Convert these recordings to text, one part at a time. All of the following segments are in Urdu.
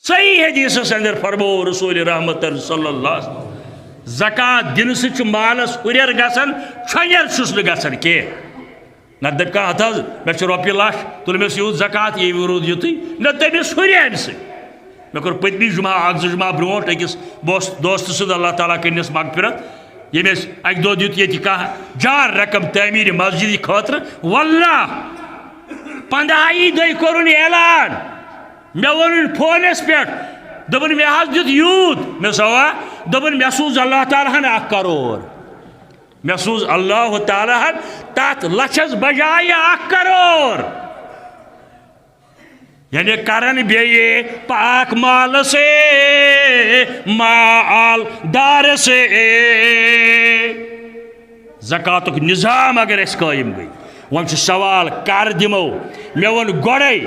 صحیح حدیث اندر فرمو رسول رحمت صلی اللہ علیہ وسلم زکات دن سچ مالس ہریر گژھان چھنیر چھس نہ گژھان کی نہ دپ کانٛہہ ہتھ حظ مےٚ چھُ رۄپیہِ لچھ تُل مےٚ یوٗت زکات ییٚمہِ روٗد یُتُے نہ تٔمِس ہُرِ امہِ سۭتۍ مےٚ کوٚر پٔتمہِ جمعہ اکھ زٕ جمعہ برونٛٹھ أکِس دوستہٕ سُنٛد اللہ تعالیٰ کٔرنس مغفرت ییٚمۍ اَسہِ اکہِ دۄہ دیُت ییٚتہِ کانٛہہ جان رقم تعمیٖرِ مسجدِ خٲطرٕ واللہ 15ہی دۄہہِ کوٚرُن اعلان مےٚ ووٚنُن فونس پٮ۪ٹھ دوٚپُن مےٚ حظ دیُت یوٗت مےٚ سوا دوٚپُن مےٚ سوٗز اللہ تعالیٰ ہن 1 کرور مےٚ سوٗز اللہ تعالیٰ ہن تتھ لچھس بجایہِ 1 کرور یعنی کرن بیٚیہِ پاک مال سے مال دار سے زکاتُک نظام اگر اَسہِ قٲیِم گٔے وۄنۍ چھُ سوال کر دِمو مےٚ ووٚن گۄڈَے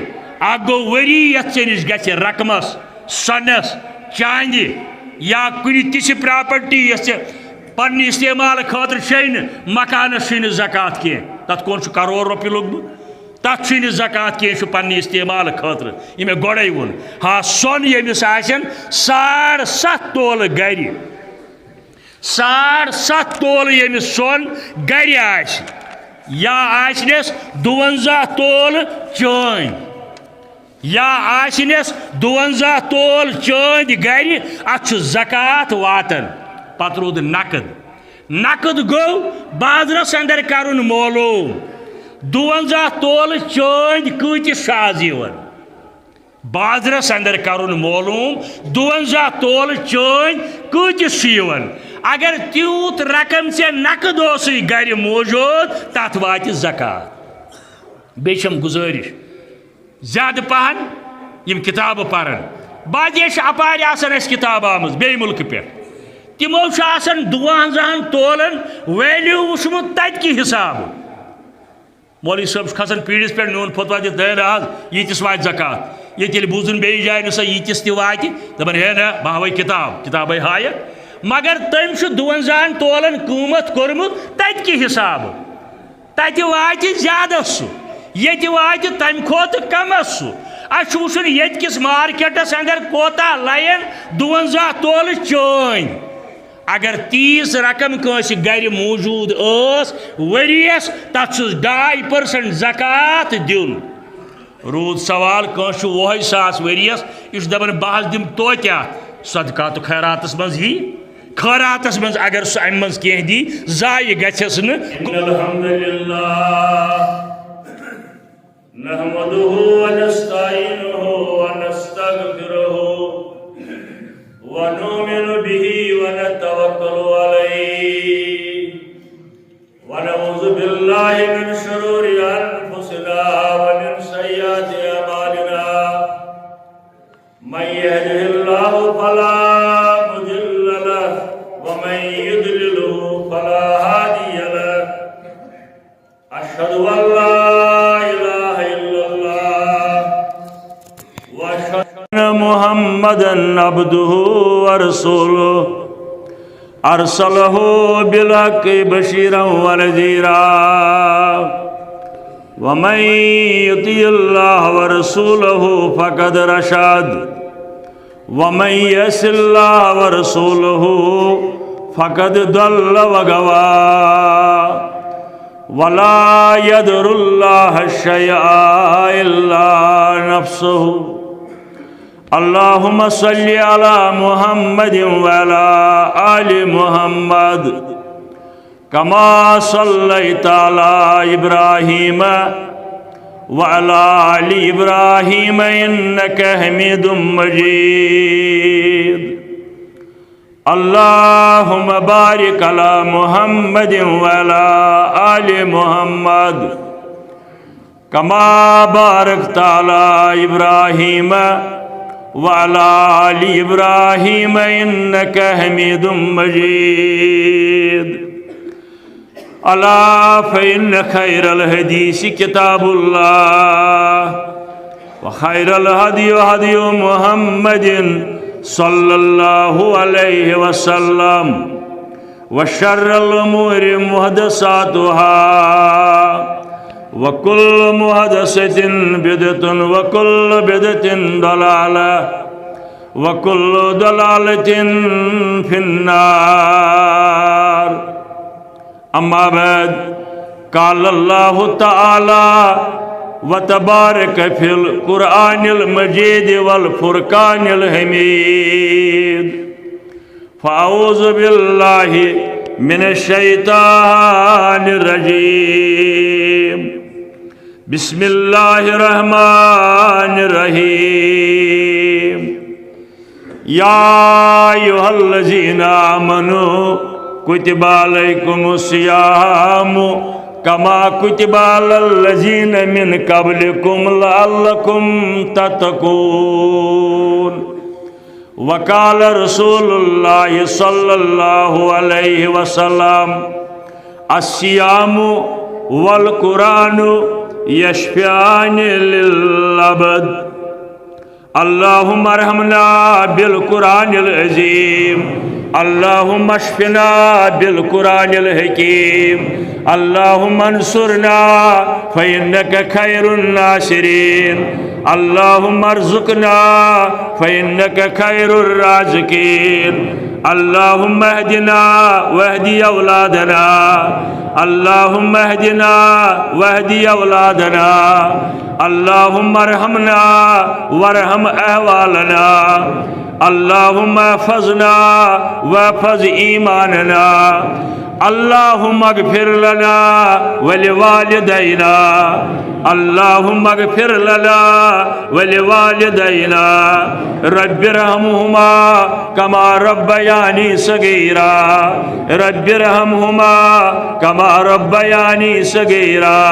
اکھ گوٚو ؤری یتھ ژےٚ نِش گژھِ رقمس سۄنس چاندِ یا کُنہِ تِژھِ پراپرٹی یۄس ژےٚ پننہِ استعمال خٲطرٕ چھے نہٕ مکانس چھُے نہٕ زکات کینٛہہ تتھ کُن چھُ کرور رۄپیہِ لوٚگمُت تتھ چھُے نہٕ زکات کینٛہہ چھُ پننہِ استعمال خٲطرٕ یہِ مےٚ گۄڈَے ووٚن ہا سۄن ییٚمِس آسن 7.5 تولہٕ گرِ 7.5 تولہٕ ییٚمِس سۄن گرِ آسہِ یا آسنس 52 تولہٕ چٲنۍ یا آسنس 52 تولہٕ چٲنۍ گرِ اتھ چھُ زکات واتان پتہٕ روٗد نقد گوٚو بازرس اندر کرُن معلوٗم 52 تولہٕ چٲنۍ کۭتِس چھُ آز یِوان بازرس اندر کرُن معلوٗم 52 تولہٕ چٲنۍ کۭتِس چھُ یِوان اگر تیوٗت رقم ژےٚ نقد اوسُے گرِ موجوٗد تتھ واتہِ زکات بیٚیہِ چھم گُزٲرِش زیادٕ پہن یِم کِتابہٕ پرن باقٕے چھِ اپارِ آسان اَسہِ کِتاب آمٕژ بیٚیہِ مُلکہٕ پٮ۪ٹھ تِمو چھُ آسان 52 تولن ویلیوٗ وٕچھمُت تتہِ کہِ حسابہٕ مولوی صٲب چھُ کھسان پیٖڈِس پٮ۪ٹھ میون فتوا دِتھ ہے نہ حظ ییٖتِس واتہِ زکات ییٚتہِ ییٚلہِ بوٗزُن بیٚیہِ جایہِ نہ سا ییٖتِس تہِ واتہِ دپان ہے نہ بہٕ ہاوے کِتابے ہایکھ مگر تٔمۍ چھُ 52 تولن قۭمتھ کوٚرمُت تتہِ کہِ حسابہٕ تتہِ واتہِ زیادس سُہ ییٚتہِ واتہِ تمہِ کھۄتہٕ کمس سُہ اَسہِ چھُ وٕچھُن ییٚتہِ کِس مارکیٹس اندر کوتاہ لین 52 تولہٕ چٲنۍ اگر 30 رقم کٲنٛسہِ گرِ موجوٗد ٲس ؤرِیس تتھ چھُس 2.5% زکات دیُن روٗد سوال کٲنٛسہِ چھُ 100 ساس ؤرِیس یہِ چھُ دپان بہٕ حظ دِمہٕ توتہِ اتھ صدقاتُ خیراتس منٛز یی خٲراتس منٛز اگر سُہ امہِ منٛز کینٛہہ دی ضایہِ گژھٮ۪س نہٕ نحمده ونستعينه ونستغفره ونؤمن به ونتوكل عليه ونعوذ بالله من شرور انفسنا ومن سيئات اعمالنا من يهده الله فلا مضل له ومن يضلله فلا هادي له اشهد ان لا محمدا عبده ورسوله ارسله بالحق بشيرا ونذيرا ومن يطع الله ورسوله فقد رشد ومن يعص الله ورسوله فقد ضل وغوى ولا يضر الله شيئا الا نفسه اللهم صل على محمد وعلى آل محمد كما صليت على إبراهيم وعلى آل إبراهيم إنك حميد مجيد اللهم بارك على محمد وعلى آل محمد كما باركت على إبراهيم وعلى آل إبراهيم إنك حميد مجيد ألا فإن خير الحديث كتاب الله وخير الهدي هدي محمد صلى الله عليه وسلم وشر الأمور محدثاتها وكل محدثة بدعة وكل بدعة ضلالة وكل ضلالة في النار. أما بعد، قال الله تعالى وتبارك في القرآن المجيد والفرقان الحميد. فأعوذ بالله من الشيطان الرجيم. بسم الله الرحمن الرحيم. يا أيها الذين آمنوا كتب عليكم الصيام كما كتب على الذين من قبلكم لعلكم تتقون. وقال رسول الله صلى الله عليه وسلم: الصيام والقرآن يشفعان للعبد. اللهم ارحمنا بالقرآن العظيم. اللهم اشفنا بالقرآن الحكيم. اللهم انصرنا فإنك خير الناصرين. اللهم ارزقنا فإنك خير الرازقين. اللهم اهدنا واهدي أولادنا. اللهم اهدنا واهدي أولادنا. اللهم ارحمنا وارحم أهوالنا. اللهم احفظنا واحفظ إيماننا. اللهم اغفر لنا ولوالدينا. اللهم اغفر لنا ولوالدينا. رب ارحمهما كما ربياني صغيرا. رب ارحمهما كما ربياني صغيرا.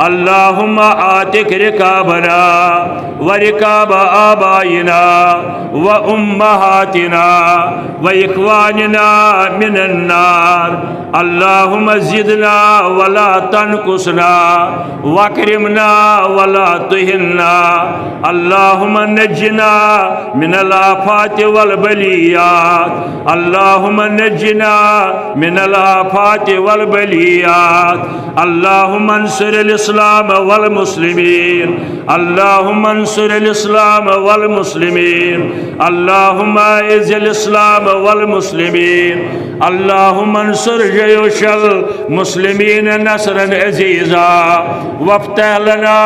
اللهم آتك ركابنا وركاب آبائنا وأمهاتنا وإخواننا من النار. اللهم زدنا ولا تنقصنا واكرمنا ولا تهنا. اللهم نجنا من الآفات والبليات. اللهم نجنا من الآفات والبليات. اللهم انصر الإسلام والمسلمين. اللهم انصر الإسلام والمسلمين. اللهم اعز الإسلام والمسلمين. اللهم انصر جيوش المسلمين نصرا عزيزا. وافتح لنا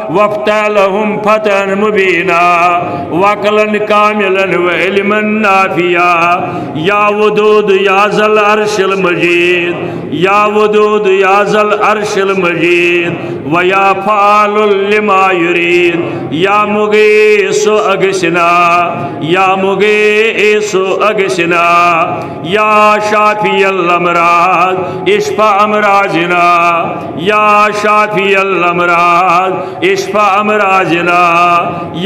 وافتح لهم فتحا مبينا وعقلا كاملا وعلما نافعا. يا ودود يا ذا العرش المجيد. يا ودود يا ذا العرش المجيد. ويا فعال لما يريد. يا مغيث أغثنا. يا مغيث أغثنا. يا شافي الأمراض اشفى أمراضنا. يا شافي الأمراض اشفى أمراضنا.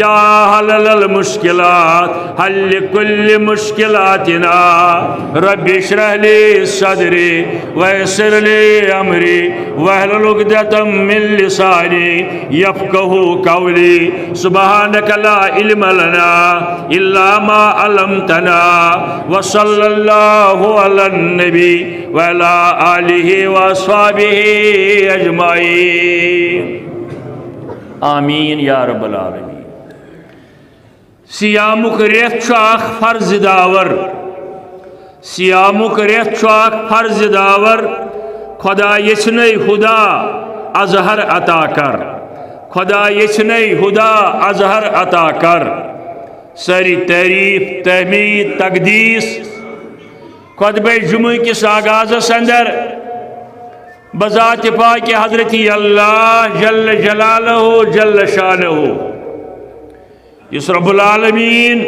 يا حلل المشكلات حل كل مشكلاتنا. رب اشرح لي صدري ويسر لي أمري واحلل عقدة من لساني يفقه قولي. سبحانك لا علم لنا إلا ما علمتنا. وصلى الله على النبي وعلى آله وأصحابه أجمعين. آمین یا رب العالمین. سیامک ریت چھُ اکھ فرض داور. سیامک ریت چھُ اکھ فرض داور. خدا یچھنے خدا اظہر عطا کر. خدا یچھنے خدا اظہر عطا کر. ساری تعریف تحمید تقدیس خطبہ جمعہ کس آغازس اندر بذات پاک حضرت اللہ جل جلالہ جل شانہ اس رب العالمین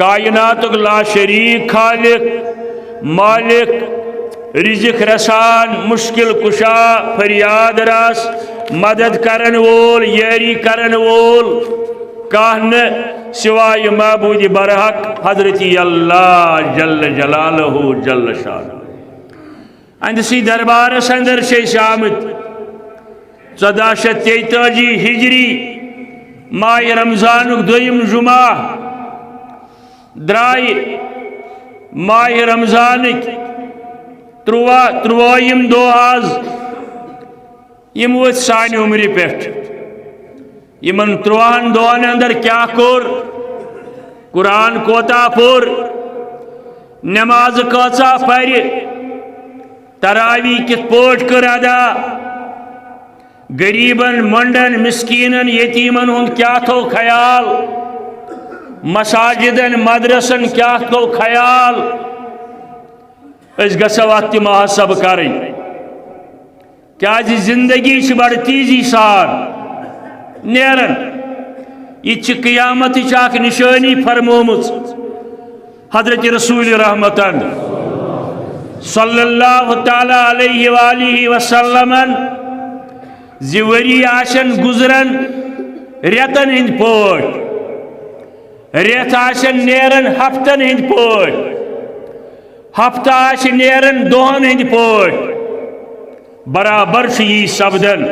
کائنات لا شریک خالق مالک رزق رسان مشکل کشا فریاد رس مدد کرن وول یاری کرن وول کہن سوائے معبود برحق حضرت اللہ جل جلالہ جل شانہ. اندسی دربار اندر آمت 1443 ہجری ماہ رمضان دویم جمعہ درائی ماہ رمضان ترویم دو آز یم وت سانہ عمری پہ یمن 3 دہن اندر کیا کور قرآن کوتا پور نماز کچا پر تراوی کت پوٹ کر ادا غریبن منڈن مسکینن یتیمن ہند کیا تھو خیال مساجدن مدرسن کیا تھو خیال اس گژھو ات محاسب کریں کیا زندگی بڑ تیزی سان نیرن یہ قیامت اخ نشانی فرمومت حضرت رسول رحمتن صلی اللہ تعالی علیہ وآلہ وسلم زوری آشن گزرن ریتن ہند پوٹ ریت آشن نیرن ہفتن ہند پوٹ ہفتہ آشن نیرن دہن ہند پوٹ برابر یہ سپدن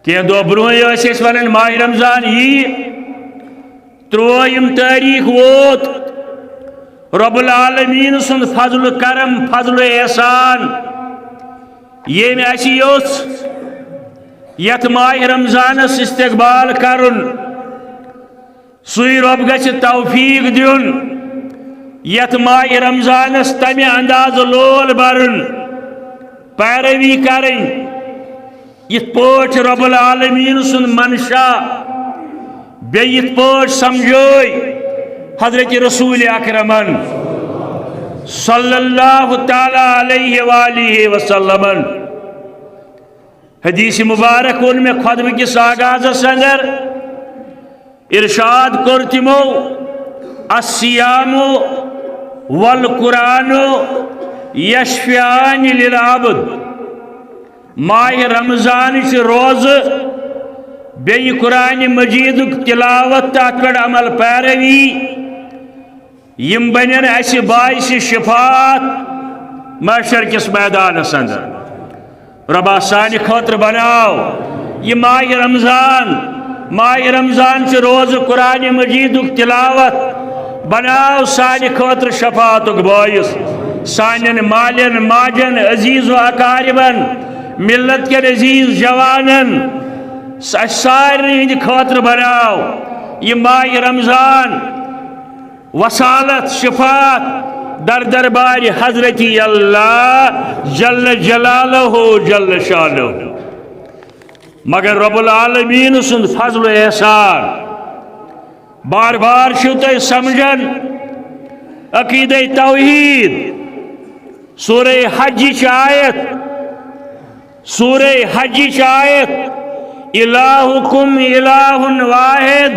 کی دہ برہ ون ماہ رمضان ترویم تاریخ ووت رب العالمین سن فضل کرم فضل احسان یم اس یت ماہ رمضانس استقبال کرن سوی رب گژھِ توفیق دیون یت ماہ رمضانس تمہ انداز لول برن پیروی کریں یت پوٹ رب العالمین سن منشا بیت پوٹ سمجھوئی حضرت رسول اکرمن صلی اللہ تعالی علیہ وآلہ وسلم حدیث مبارک ان میں خطبہ کس آغاز اندر ارشاد کر تمو الصیام والقرآن یشفیان للعبد ماہ رمضان سے روز بی قرآن مجید تلاوت تات پر عمل پیروی یم بنن اس باعث شفاعت محشر کس میدان اندر ربا سانہ خاطر بناو یہ ماہ رمضان سے روز قرآن مجید تلاوت بناو سانہ خاطر شفاعت باعث سانن مالن ماجن عزیز و اقاربن ملت کے عزیز جوانن سارے ہند خاطر بناو یہ ماہ رمضان وصالت شفاعت در دربار حضرت اللہ جل جلالہ جل شانہ مگر رب العالمین سند فضل و احسان بار بار چھو تُہۍ سمجھن عقیدہ توحید سورہ حج آیت الہکم الہ واحد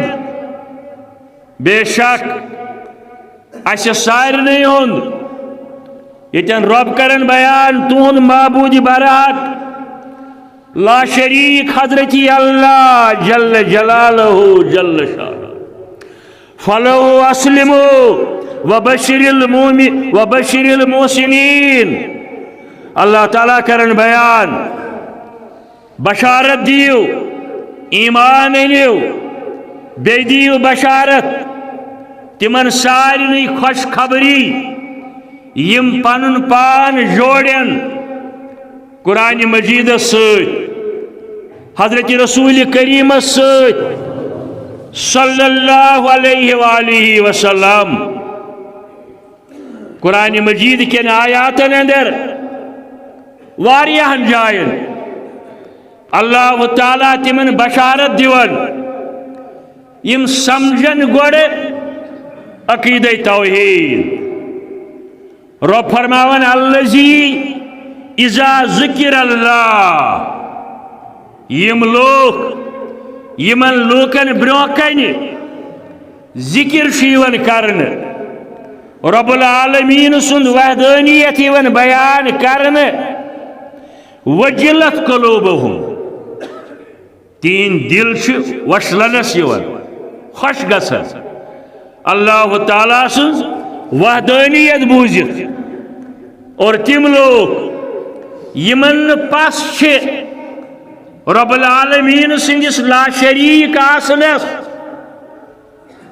بے شک اس سارنی ہند یتن رب کرن بیان تہند معبود برحق لا شریک حضرت اللہ جل جلالہ جل شانہ فلو اسلموا وبشر المحسنین اللہ تعالیٰ کرن بیان بشارت دیو ایمان انیو بے دیو بشارت تمن سارنی خوش خبری یم پنن پان جوڑن قرآن مجید ست حضرت رسول کریم ست صلی اللہ علیہ وآلہ وسلم قرآن مجید کے آیاتن اندر واریہن جائن اللہ تعالیٰ تمن بشارت دیون یم سمجھن گوڑ عقیدہ توحید رب فرماون الذی اذا ذکر اللہ یم لوگ یمن لوکن برونکن ذکر شیون کرن رب العالمین سند وحدانیت یون بیان کرن وجلت قلوبہم تین دل وشلنس یون خوش گژھن اللہ تعالیٰ سن وحدانیت بوزت اور تم لوگ یمن پس رب العالمین سندس لا شریک آسنس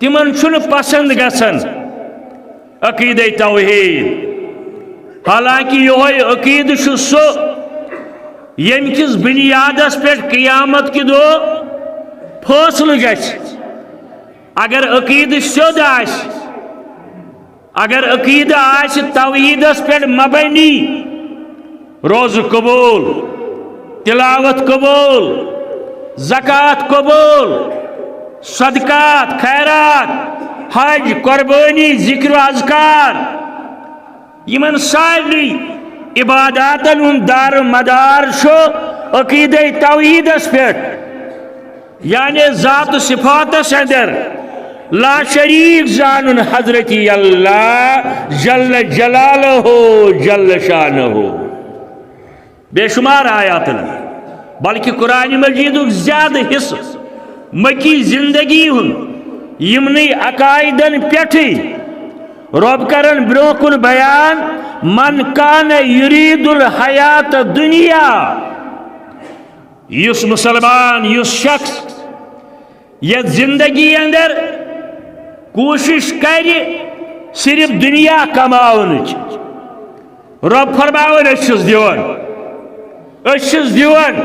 تمن چھن پسند گژھن عقیدہ توحید حالانکہ یہ عقید سو یم کس بنیادس پہ قیامت کی دو فاصل گژھِ اگر عقید سیود آس اگر عقید آس توحیدس پہ مبنی روز قبول تلاوت قبول زکات قبول صدقات خیرات حج قربانی ذکر و اذکار یمن ساری عباداتن ہند دار مدار شو عقید توحیدس پہ یعنی ذات و صفاتس اندر لا شریک زانن حضرت اللہ جل جلالہ جل شانہ بے شمار آیات بلکہ قرآن مجید زیادہ حصہ مکی زندگی یمنی عقائدن پیٹھی رب کرن برو کن بیان من کان یرید الحیات دنیا یس مسلمان یس شخص یہ زندگی اندر کوشش کر صرف دنیا کماؤن رب فرماون اچھس دیون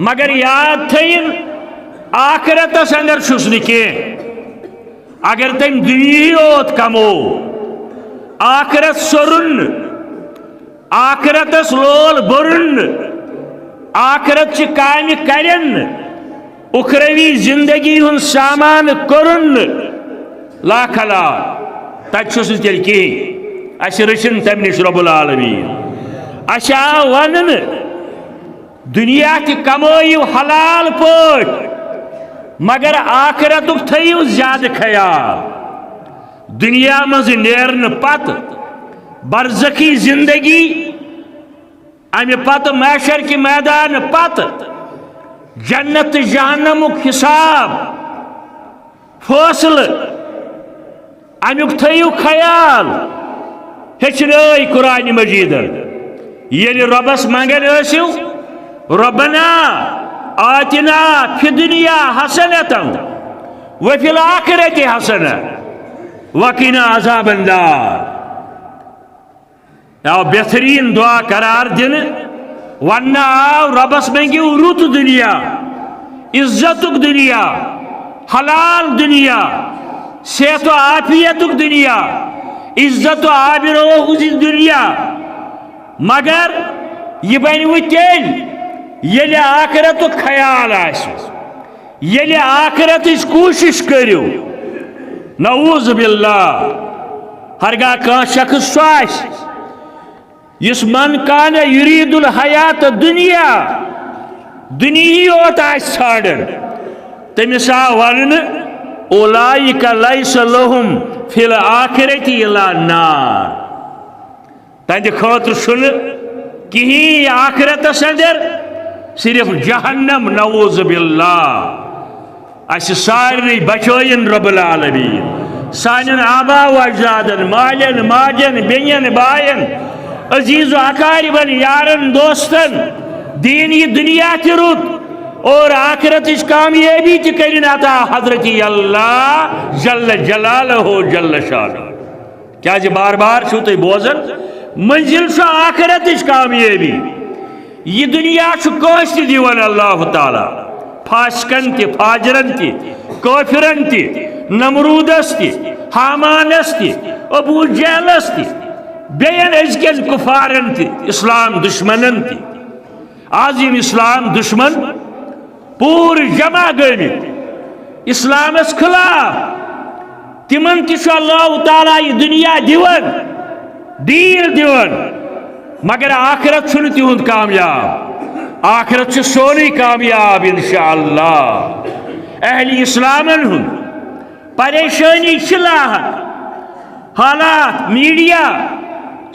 مگر یاد تھین آخرتس اندر چھس نکی اگر تم دنیا یوت کمو آخرت سرن آخرتس لول برن آخرت چی کام کرن اخروی زندگی ہن سامان کرن لا کھلا تک چھس تیل کی اس رچن تم نش رب العالمین اچھا ونن دنیا کی کمائیو حلال پوٹ مگر آخرت تھیو زیادہ خیال دنیا مز نیرن پت برزخی زندگی امہ پت محشر کی میدان پت جنت جہنمک حساب فاصل امیک تھیو خیال ہچنائی قرآن مجید یعنی ربس منگن ٲسِو ربنا آتنا فی الدنیا حسنة وفی الآخرة حسنة وقنا عذاب النار آو بہترین دعا قرار دن ورنہ آو ربس منگیو رت دنیا عزتک دنیا حلال دنیا صحت و عافیتک دنیا عزت و آبرو دنیا مگر یہ بنو تیل یل آخرت خیال یل آخرت کوشش کرو نعوذ باللہ ہرگاہ کان شخص سو یس من کان یرید الحیات دنیا دنیا یوت ژھانڈن تمس آو ون اولئک لیس لہم فی الآخرۃ الا نار تہندِ خاطر چھُنہ کہین آخرتس اندر صرف جہنم نعوذ باللہ اس سارے بچوین رب العالمین سانن آبا و اجدادن مالن ماجن بین باین عزیز و اقاربن یارن دوستن دینی دنیا تی رت اور آخرت اس کامیابی تی کرن عطا حضرت اللہ جل جلالہ جل شانہ کیا جی بار بار چھو تی بوزن منزل چھو آخرت اس کامیابی یہ دنیا چھو کوشت دیون اللہ تعالی فاسقن تی فاجرن تی کافرن تی نمرودس تی حامانس تی ابو جہلس تی بین ازکن کفارن تی اسلام دشمنن تی عظیم اسلام دشمن پور جمع گئی اسلام اس خلاف تمن تشو اللہ تعالی یہ دنیا دیون دین دیون مگر آخرت چھن تہند کامیاب آخرت چھ سونی کامیاب انشاءاللہ اہل اسلامن ہن پریشانی چلاحت حالات media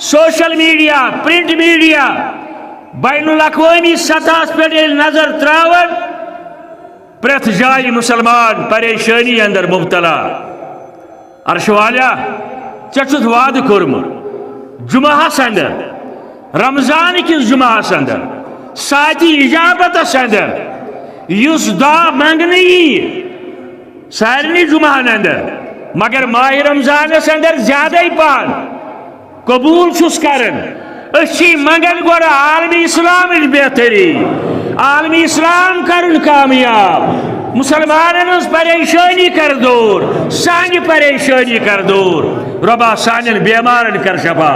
social media print media بین الاقوامی سطح پہ نظر تراون پریت جائے مسلمان پریشانی اندر مبتلا عرش والا چچت وعد کورمت جمعہ اندر رمضان کس جمعہ اندر ساتھی اجابت اندر اس دعا منگنی سارنی جمعہ اندر مگر ماہ رمضان اندر زیادہ پان قبول چھس کرن اچھی منگن گوڑا عالمی اسلام بہتری عالمی اسلام کرن کامیاب مسلمانن ہز پریشانی کر دور، سانی پریشانی کر دور ربا، سانن بیمارن کر شفا،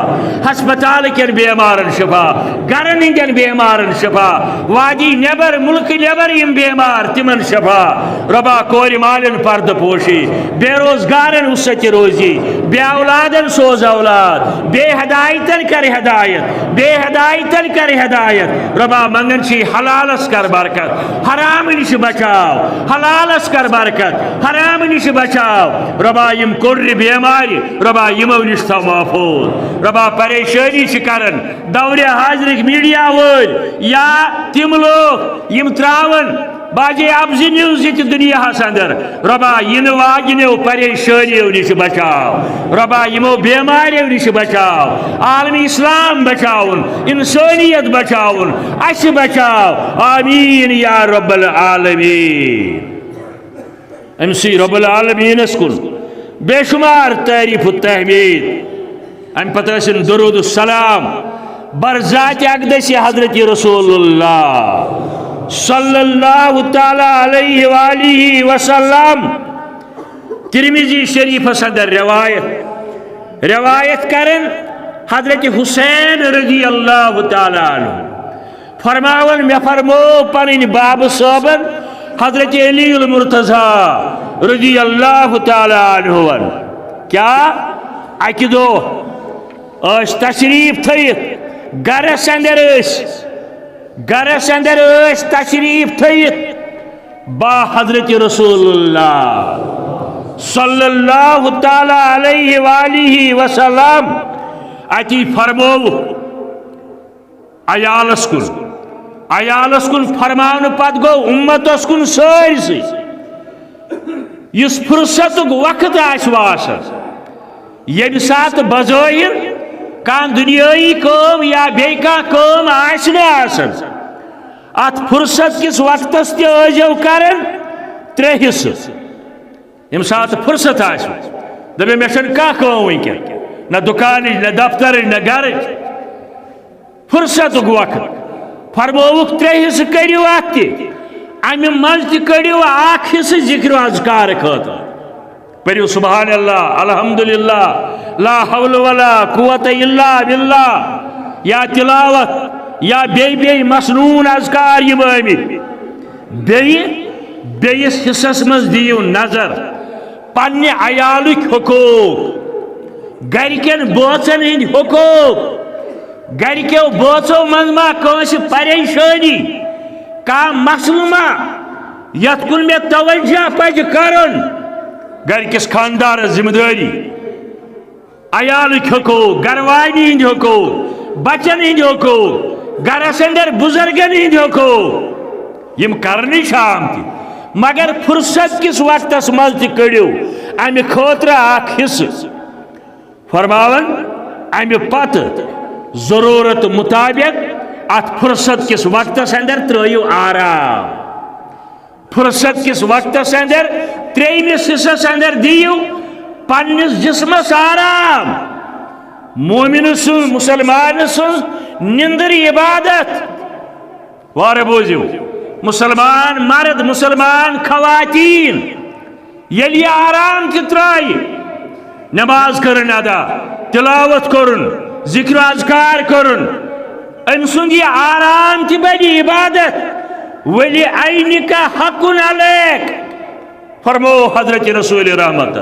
ہسپتال کن بیمارن شفا، گرن ہندین بیمارن شفا، وادی نیبر ملک نیبر یم بیمار تمن شفا ربا، کور مالن پرد پوشی، بے روزگارن وسط روزی، بے اولادن سوز اولاد، بے ہدایتن کر ہدایت، بے ہدایتن کر ہدایت ربا، منگن چی حلالس کر برکت، حرام نش بچاو، حلالس کر برکت، حرام نش بچاو ربا، یم کر بیماری ربا یمو نش تھو محفوظ ربا، پریشانی کرن دور حاضر میڈیا ول یا تم لوگ یم تراون باجے ابز نیوز یہ دنیا اندر ربا، ین واجنو پریشانیو نش بچاو ربا، یمو بیماریو نش بچاو، عالم اسلام بچاون، انسانیت بچاون، اس بچاو، آمین یا رب العالمین۔ امسی رب العالمین اسکن بے شمار تعریف و تحمید، ام پتہ درود السلام برذات اقدس حضرت رسول اللہ صلی اللہ تعالی علیہ وآلہ وسلم۔ ترمذی شریف صدر روایت کرن حضرت حسین رضی اللہ تعالی عنہ فرماون، میں فرمو پنن باب صابن حضرت علی المرتضی رضی اللہ تعالی عنہ کیا اکی دو اس تشریف تھیت گرس اندر اس تشریف تھیت با حضرت رسول اللہ صلی اللہ تعالی علیہ وآلہ وسلم اتی فرمو عیالس کن فرمان پت گو امتس کن سارسی اس فرصت وقت آسان یم سات بظاہر کان دنیای کام یا بے کام آسان ات فرصت کس وقتس تیو کرن ترے حصہ یم سات فرصت دبے میں کم ونکن نہ دکان نہ دفتر نہ گھر فرصت وقت فرموک ترے حصہ کریو ات امہ مز کڑیو اخ حصہ ذکر اذکار خاطر پریو سبحان اللہ الحمدللہ لا حول ولا قوت الا باللہ یا تلاوت یا بی مسنون اذکار یم آمت بیس حصص مز دیو نظر پنہ عیالک حقوق گرکن بوچن ہند حقوق گرکیو بوچو من ما کانس پریشانی کا مسل ما یت کن میں توجہ پز کرن گرکس خاندار ذمہ داری عیالک حقوق گروانی ہند حقوق بچن ہند حقوق گرس اندر بزرگن ہند حقوق یم کرنی شام تی مگر فرصت کس وقتس مز کڑیو امہ خاطر اخ حصہ فرماون امہ پت ضرورت مطابق ات فرصت کس وقتس اندر ترایو آرام فرصت کس وقتس اندر تریمس حصس اندر دیو پنس جسمس آرام مومن سن مسلمان سن نندر عبادت وار بوزیو مسلمان مرد مسلمان خواتین یلی آرام ترائی نماز کرن ادا تلاوت کرن ذکر اذکار کرن ام سند یہ آرام تی بڑی عبادت ولی عینک حق علیک فرمو حضرت رسول رحمت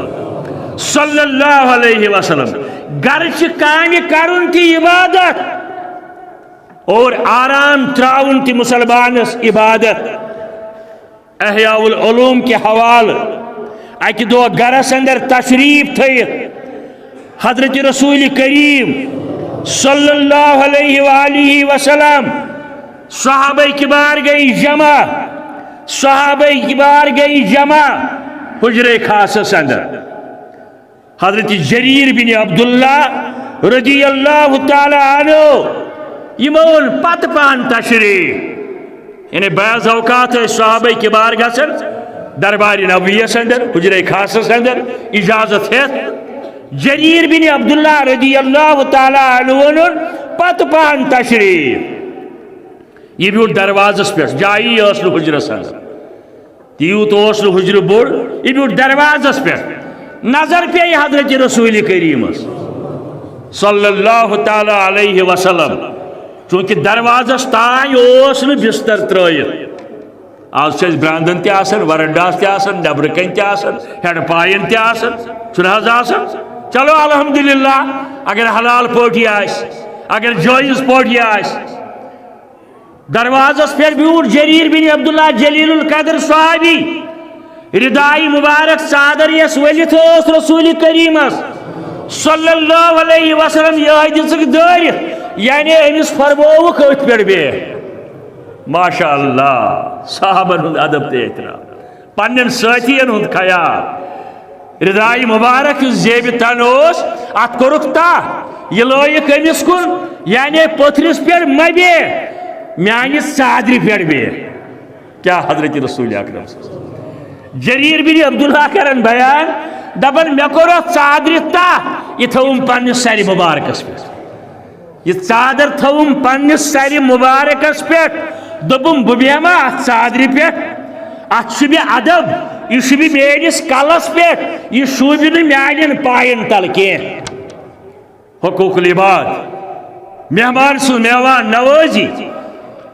صلی اللہ علیہ وسلم گرچ کام کرن تی عبادت اور آرام تراؤن تی مسلمانس عبادت احیاء العلوم کے حوالہ اکی دو گرس اندر تشریف تھے حضرت رسول کریم صلی اللہ علیہ وآلہ وسلم صحابہ کبار گئی جمع حجر خاص اندر حضرت جریر بن عبداللہ رضی اللہ تعالی عنہ یمون پت پان تشریف یعنی بعض اوقات صحابہ کبار گسن دربار نبویس اندر حجر خاص اندر اجازت ہے جریر بن عبداللہ رضی اللہ تعالی عنہ پت پان تشریف یہ بھی دروازس پہ جائی حجرس اندر تیوت حجر بوڑ یہ بیوٹ دروازس پہ نظر پہ حضرت رسول کریم صلی اللہ تعالی علیہ وسلم چونکہ دروازس تان بستر ترائت آج براندن تہ ورنڈاس تہ نبر کن تہ ہیڈ پائن تہ چلو الحمدللہ اگر حلال پوٹی اگر جائز پوٹی دروازس پہ بیوٹ جریر بن عبداللہ جلیل القدر صحابی ردائی مبارک صادر یس ولت رسول کریم صلی اللہ علیہ وسلم یہ دسک دارت یعنی امس فرمو کت پہ بے ماشاء اللہ صحابن ہند ادب تے احترام پنن ساتھین ہند خیال ردائی مبارک زیب تن ات کورک تا یہ لوک امس کن یعنی پتھرس پہ مبے میانہ صادر پہ بے کیا حضرت رسول اکرم جریر بن عبداللہ کرن بیان دپن مے کور ژادر تا یہ تھوم پنس سر مبارکس پہ یہ ژادر تھوم پنس سر مبارکس پہ دپم بہ بیما ات ژادر پہ ات مے ادب یہ میس کلس پہ یہ شوب میان پائن تل کی حقوق العباد مہمان سن مہمان نوازی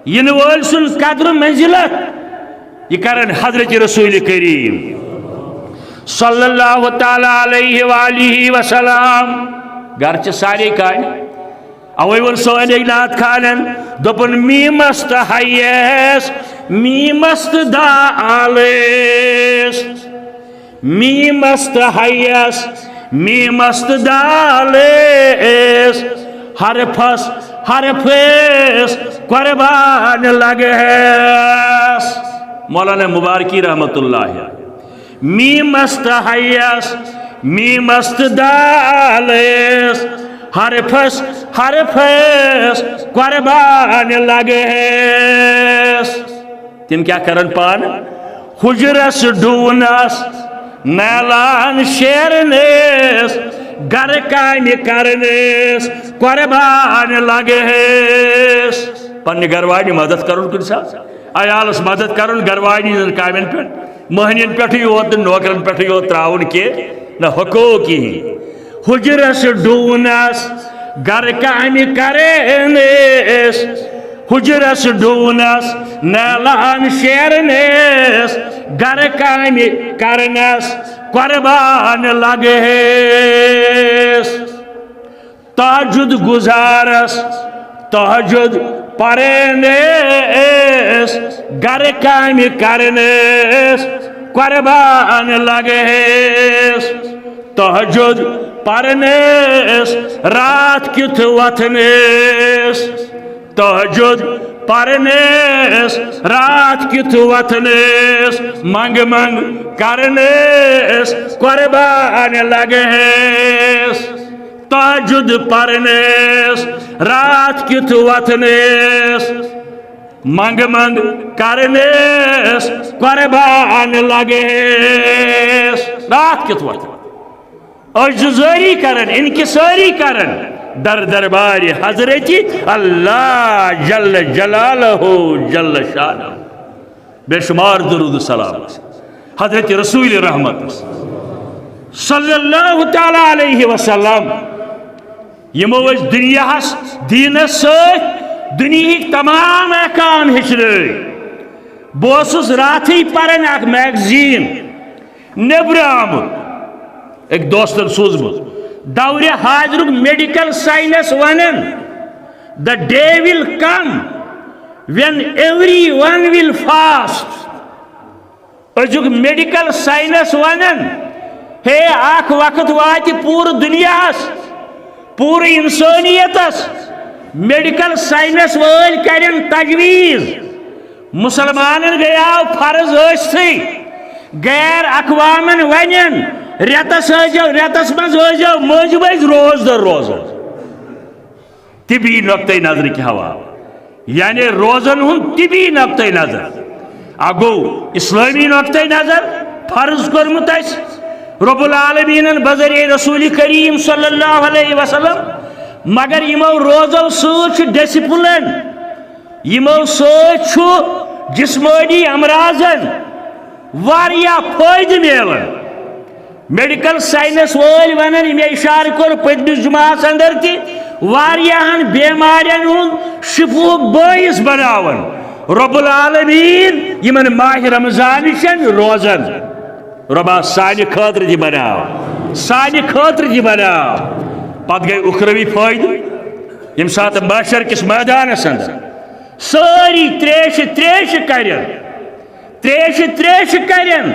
ین وول سن قدر منزلت یہ کرن حضرت رسول کریم صلی اللہ تعالی علیہ وآلہ وسلم گرچہ ساری کان اوے ون سوین نات خانن دپن می مست حیس می مست دا آلیس می مست حیس می مست دا آلیس حرفس حرفس قربان لگیس مولانا مبارکی رحمت اللہ می مست حیس می مست دالیس حرفس حرفس قربان لگیس تم کیا کرن پان حجرس ڈونس نیلان شیرنیس گر کام کرنیس قربان لگیس پنہ گروانی مدد کرن کن ساتھ عیالس مدد کرن گروانی کامن پہ مہنین پہ یوت نوکرن پہ یوت تراؤن کی نہ حقوق ہی حجرس ڈونس گر کام کرنیس حجرس ڈونس نیلان شیرنیس گر کام کرنس قربان لگیس تہجد گزارس تہجد پرنیس گر کام کرنیس قربان لگیس تہجد پرنیس رات کت وتھنیس تہجد پرنیس رات کت وتھنیس منگ منگ کرنیس قربان لگیس تہجد پرنیس رات کت وتھنیس منگ منگ کرنیس قربان لگیس رات کت وتھنیس عجزاری کرن انکساری کرن در دربار حضرت اللہ جل جلالہ جل شانہ بے شمار درود سلام حضرت رسول رحمت صلی اللہ تعالی علیہ وسلم یمو دنیا دینس ست دنیا تمام احکام ہچرے بوسس راتی پرن اک میگزین نبر آمد ایک دوستن سوزمت دور حاضر میڈیکل سائنس ونن the day will come when everyone will fast ازک میڈیکل سائنس ونن ہے اخ وقت وات پور دنیا پور انسانیت میڈیکل سائنس ول کرن تجویز مسلمانن گیا فرض ثی غیر اقوامن ونن ریتس مز مجھ بز روز در روز طبی نقطۂ نظر کی ہوا یعنی روزن ہن طبی نقطۂ نظر اگو اسلامی نقطۂ نظر فرض کرمت رب العالمین بذریعہ رسول کریم صلی اللہ علیہ وسلم مگر یمو روزو سوچ ڈسپلن یمو سوچ جسمانی امراضن واریاہ فائدہ ملان میڈیکل سائنس وول ونان یہ اشارہ کور پتمس جمعہ اندر تہ واریاہن بیمارین ہند شفوک باعث بناون رب العالمین یمن ماہ رمضان چن روزن ربا سانہ خاطر تہ بناو سانہ خاطر تہ بناو پتہ گئی اخروی فائدہ یم سات محشر کس میدانس اندر ساری تریش کرن تریش کرن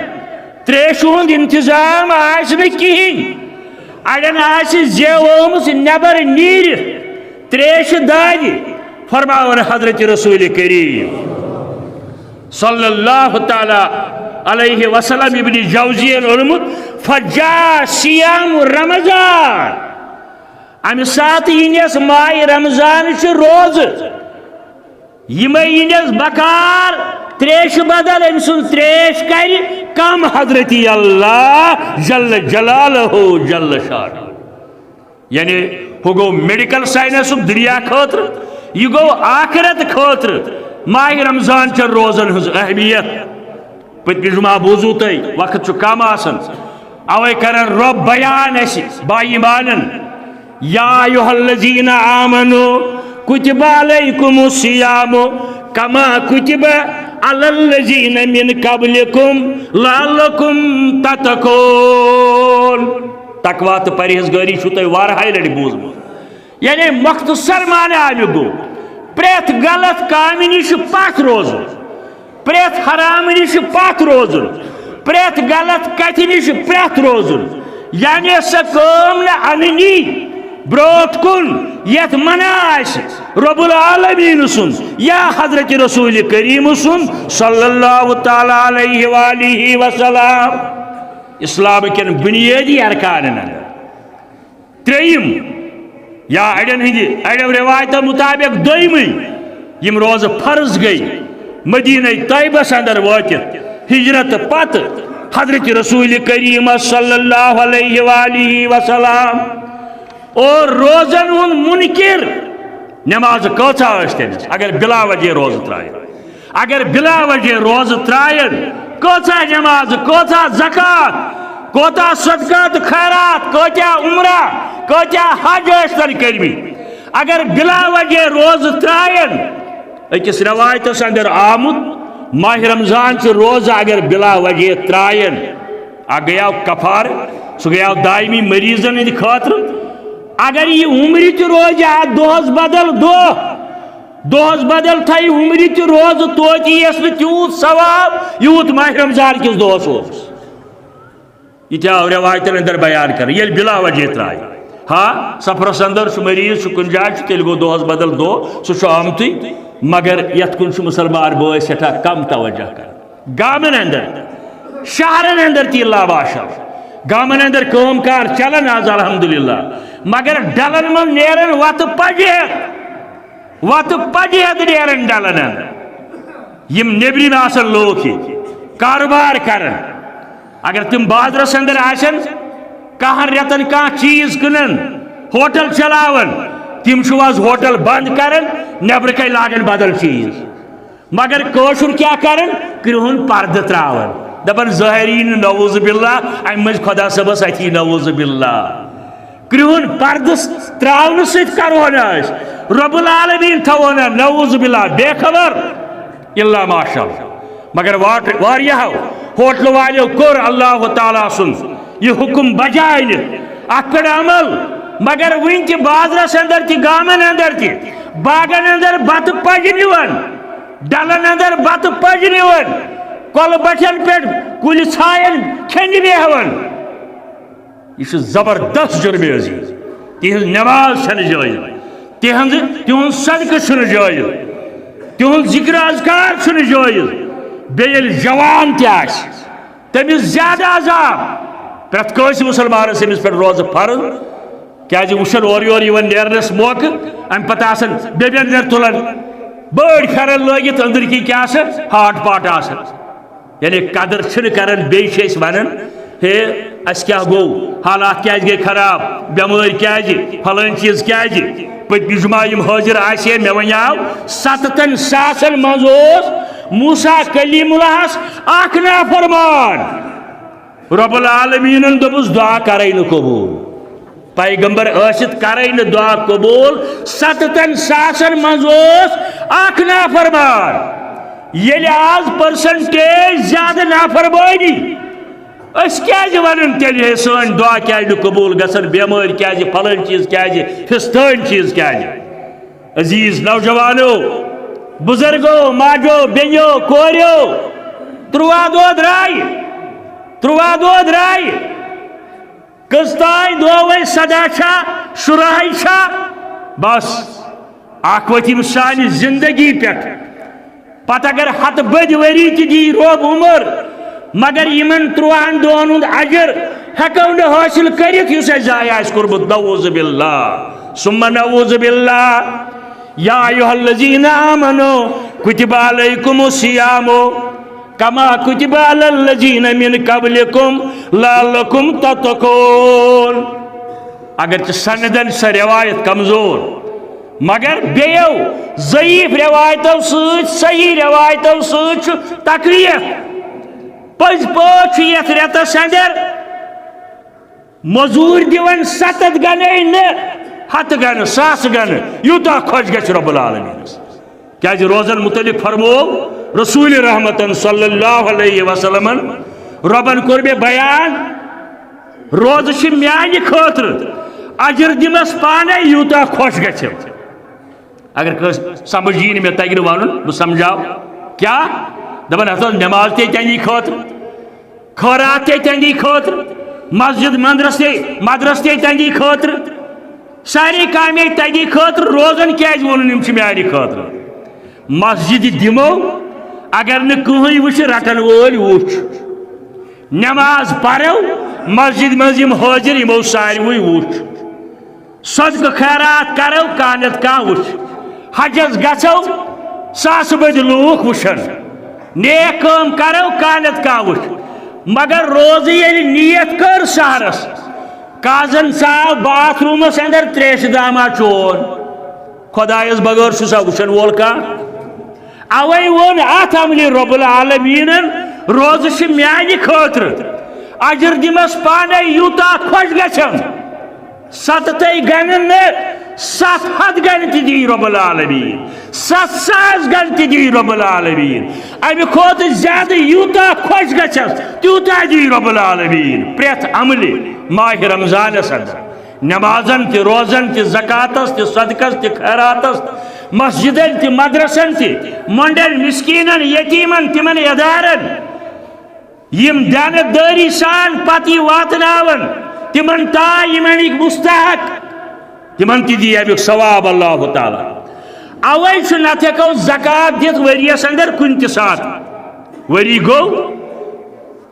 تریش ہند انتظام آس کہین اڑین آس زیومس نبر نیر تریش داد فرماون حضرت رسول کریم صلی اللہ تعالی علیہ وسلم ابن جوزی علمت فجاء صیام رمضان امہ سات ینس ماہ رمضان روز یہ ینس بکار تریش بدل ام سن تریش کر کم حضرت اللہ جل جلالہ جل شانہ یعنی وہ گو میڈیکل سائنس دنیا خاطر یہ گو آخرت خاطر ماہ رمضان چ روزن ہز اہمیت پتم جمعہ بوزو تھی وقت کم آسن اوے کرن رب بیان اس با ایمانن یا ایھا الذین آمنوا کتب علیکم الصیام کما کتب علی الذین من قبلکم لعلکم تتقون تقوی تو پرہیزگاری چھو تھی وارہائی لڑی بوزمت یعنی مختصر معنی آمی گو پریت غلط کامی نش پات روزن پریت حرام نش پات روزن پریت غلط کتھ نش پریت روزن یعنی سا کام نہ اننی بروت کن یت منع رب العالمین سن یا حضرت رسول کریم سن صلی اللہ تعالی علیہ وآلہ وسلم اسلام کن بنیادی ارکان تریم یا اڑین اڑو روایت مطابق دویمی یم روز فرض گئی مدینہ طیبس اندر واتت ہجرت پت حضرت رسول کریم صلی اللہ علیہ وآلہ وسلم اور روزن ہن منکر نماز کوچا اشتن اگر بلا وجہ روز ترائن اگر بلا وجہ روز ترائن کوچا نماز کوچا زکات کوتا صدقات خیرات کوتا عمرہ کوتا حج اشتن کرمی اگر بلا وجہ روز ترائن اکس روایت اندر آمد ماہ رمضان سے روز اگر بلا وجہ ترائن گیا کفار سو گیا دائمی مریضن ہند خاطر اگر یہ عمری تہ روز دہس بدل دہس بدل تھے عمری تہ روز توتہ یس نہ تیوت ثواب یوت ماہ رمضان کس دہس اوس یہ آو روایتن اندر بیان کر یل بلا وجہ ترائے ہاں سفرس اندر سہ مریض کن جائے تیل گو دہس بدل دہ سہ آمتی مگر یت کن مسلمان بوئے سٹھا کم توجہ کر گامن اندر شہرن اندر تی اللہ باشا گامن اندر کام کار چلن آز الحمدللہ مگر ڈلن من نیرن وات پجہت نیرن ڈلن اندر یم نیبری میں آسن لوگ ہی کاروبار کرن اگر تم بازرس اندر آسن کہن ریتن کان چیز کنن ہوٹل چلاون تم شواز ہوٹل بند کرن نیبر کئی لاگن بدل چیز مگر کوشر کیا کرن کرہن پرد تراون دپن ظاہرین نعوذ باللہ ام مجھ خدا صبس اتی نعوذ باللہ کرہن پرد تراون سیت کرون اس رب العالمین تھونا نعوذ باللہ بے خبر اللہ ماشاءاللہ مگر واریاہو ہوٹل والیو کور اللہ تعالیٰ سن یہ حکم بجائے ات پہ عمل مگر ون تہ بازرس اندر تہ گامن اندر تہ باغن اندر بت پج نوان ڈلن اندر بت پج نوان کل بٹھن پہ کل ژھائن کھین بیہوان یہ زبردست جرم عزیز تہذ نماز چھن جائز تہذ صدقہ چھن جائز تہذ ذکر اذکار چھن جائز بیل جوان تہ تمس زیادہ عذاب پرت کس مسلمانس امس پہ روز فرض کیازِ وشن اور یور یوان نیرنس موقع ام پتہ آسن بیبین تلن بڑ پھرن لگت اندر کی کیا آسن ہاٹ پاٹ آسن یعنی قدر چھن کرن بیش اس ونن ہے اس کیا گو حالات کیا گئی خراب بیمار کیا فلان چیز کیا پتم جمعہ یم حاضر آسے مے ونیاو 7 ساسن مز موسیٰ کلیم اللہ اخ نافرمان رب العالمین دبس دعا کرے قبول پیغمبر ٲسِتھ کرے دعا قبول 7,000 منٛز اوس اکھ نافرمان ییٚلہِ آز پرسنٹیج زیادٕ نافرمٲنی أسۍ کیٛازِ وَنان تیٚلہِ ہے سٲنۍ دعا کیٛازِ نہٕ قبول گژھان بیمٲرۍ کیٛازِ پھلٲنۍ چیٖز کیٛازِ فِستٲنۍ چیٖز کیٛازِ عزیٖز نوجوانو بُزرگو ماجو بیٚنیو کوریو 13 دۄہ درٛاے کٔژ تانۍ دۄہے 17 چھا 16 چھا بس اکھ ؤتھِم سانہِ زندگی پٮ۪ٹھ پتہٕ اگر ہتہٕ بٔدۍ ؤری تہِ دی روب عمر مگر یمن 13 دۄہن ہُنٛد اجر ہٮ۪کو نہٕ حٲصِل کٔرِتھ یُس اَسہِ ضایع آسہِ کوٚرمُت نعوذ باللہ ثم نعوذ باللہ یا ایھا الذین آمنوا کتب علیکم الصیام کما کتب علی الذین من قبلکم لعلکم تتقون اگرچہ سندن سا روایت کمزور مگر بیو ضعیف روایتو سۭتۍ صحیح روایتو سۭتۍ چھُ تقویت پٔزۍ پٲٹھۍ چھُ یتھ رٮ۪تس انٛدر مزوٗرۍ دِوان 7 گنے نہٕ 100 گنہٕ 1000 گنہٕ یوٗتاہ خۄش گژھِ رۄب العالمیٖنس کیٛازِ روزن متعلق فرموو رسول رحمتن صلی اللہ علیہ وسلم ربن کوٚر مےٚ بیان روزٕ چھِ میانہِ خٲطرٕ اجر دِمس پانے یوٗتاہ خۄش گژھِ اگر کٲنٛسہِ سمجھ یی نہٕ مےٚ تگہِ نہٕ ونُن بہٕ سمجھاو کیٛاہ دپان ہسا نٮ۪ماز تے تہنٛدی خٲطرٕ خٲرات تے تہنٛدی خٲطرٕ مسجد مدرس تے تہنٛدی خٲطرٕ سارے کامے تہنٛدی خٲطرٕ روزن کیٛازِ ووٚنُن یِم چھِ میانہِ خٲطرٕ مسجد دِمو اگر نہٕ کٕہٕنۍ وٕچھِ رٹن وٲلۍ وٕچھ نٮ۪ماز پرو مسجد منٛز یِم حٲضِر یِمو ساروٕے وٕچھ صدقہٕ خیرات کرو کانٛہہ نتہٕ کانٛہہ وٕچھ حجس گژھو ساسہٕ بٔدۍ لوٗکھ وٕچھن نیک کٲم کرو کانٛہہ نتہٕ کانٛہہ وٕچھ مگر روزٕ ییٚلہِ نیت کٔر سحرس کازن ژاو باتھ روٗمس انٛدر تریشہِ داما چون خۄدایس بغٲر چھُ سا وٕچھن وول کانٛہہ اوے ووٚن اتھ عملہِ رۄب العالمیٖنن روزٕ چھِ میانہِ خٲطرٕ اجر دِمس پانے یوٗتاہ خۄش گژھن 7 گنہٕ نہٕ 700 گنہٕ تہِ دی رۄب العالمیٖن 7,000 گنہٕ تہِ دی رۄب العالمیٖن امہِ کھۄتہٕ زیادٕ یوٗتاہ خۄش گژھس تیوٗتاہ دی رۄب العالمیٖن پرٛٮ۪تھ عملہِ ماہِ رمضانس انٛدر نٮ۪مازن تہِ روزن تہِ زکاتس تہِ صدقس تہِ خیراتس مسجدن تہِ مدرسن تہِ مۄنڈن مسکیٖنن یتیٖمن تِمن ادارن یِم دیانت دٲری سان پتہٕ یہِ واتناون تِمن تام یِمن مستحق تِمن تہِ دی امیُک ثواب اللہ تعالیٰ اوے چھُ نتہٕ ہٮ۪کو زکات دِتھ ؤرِیس انٛدر کُنہِ تہِ ساتہٕ ؤری گوٚو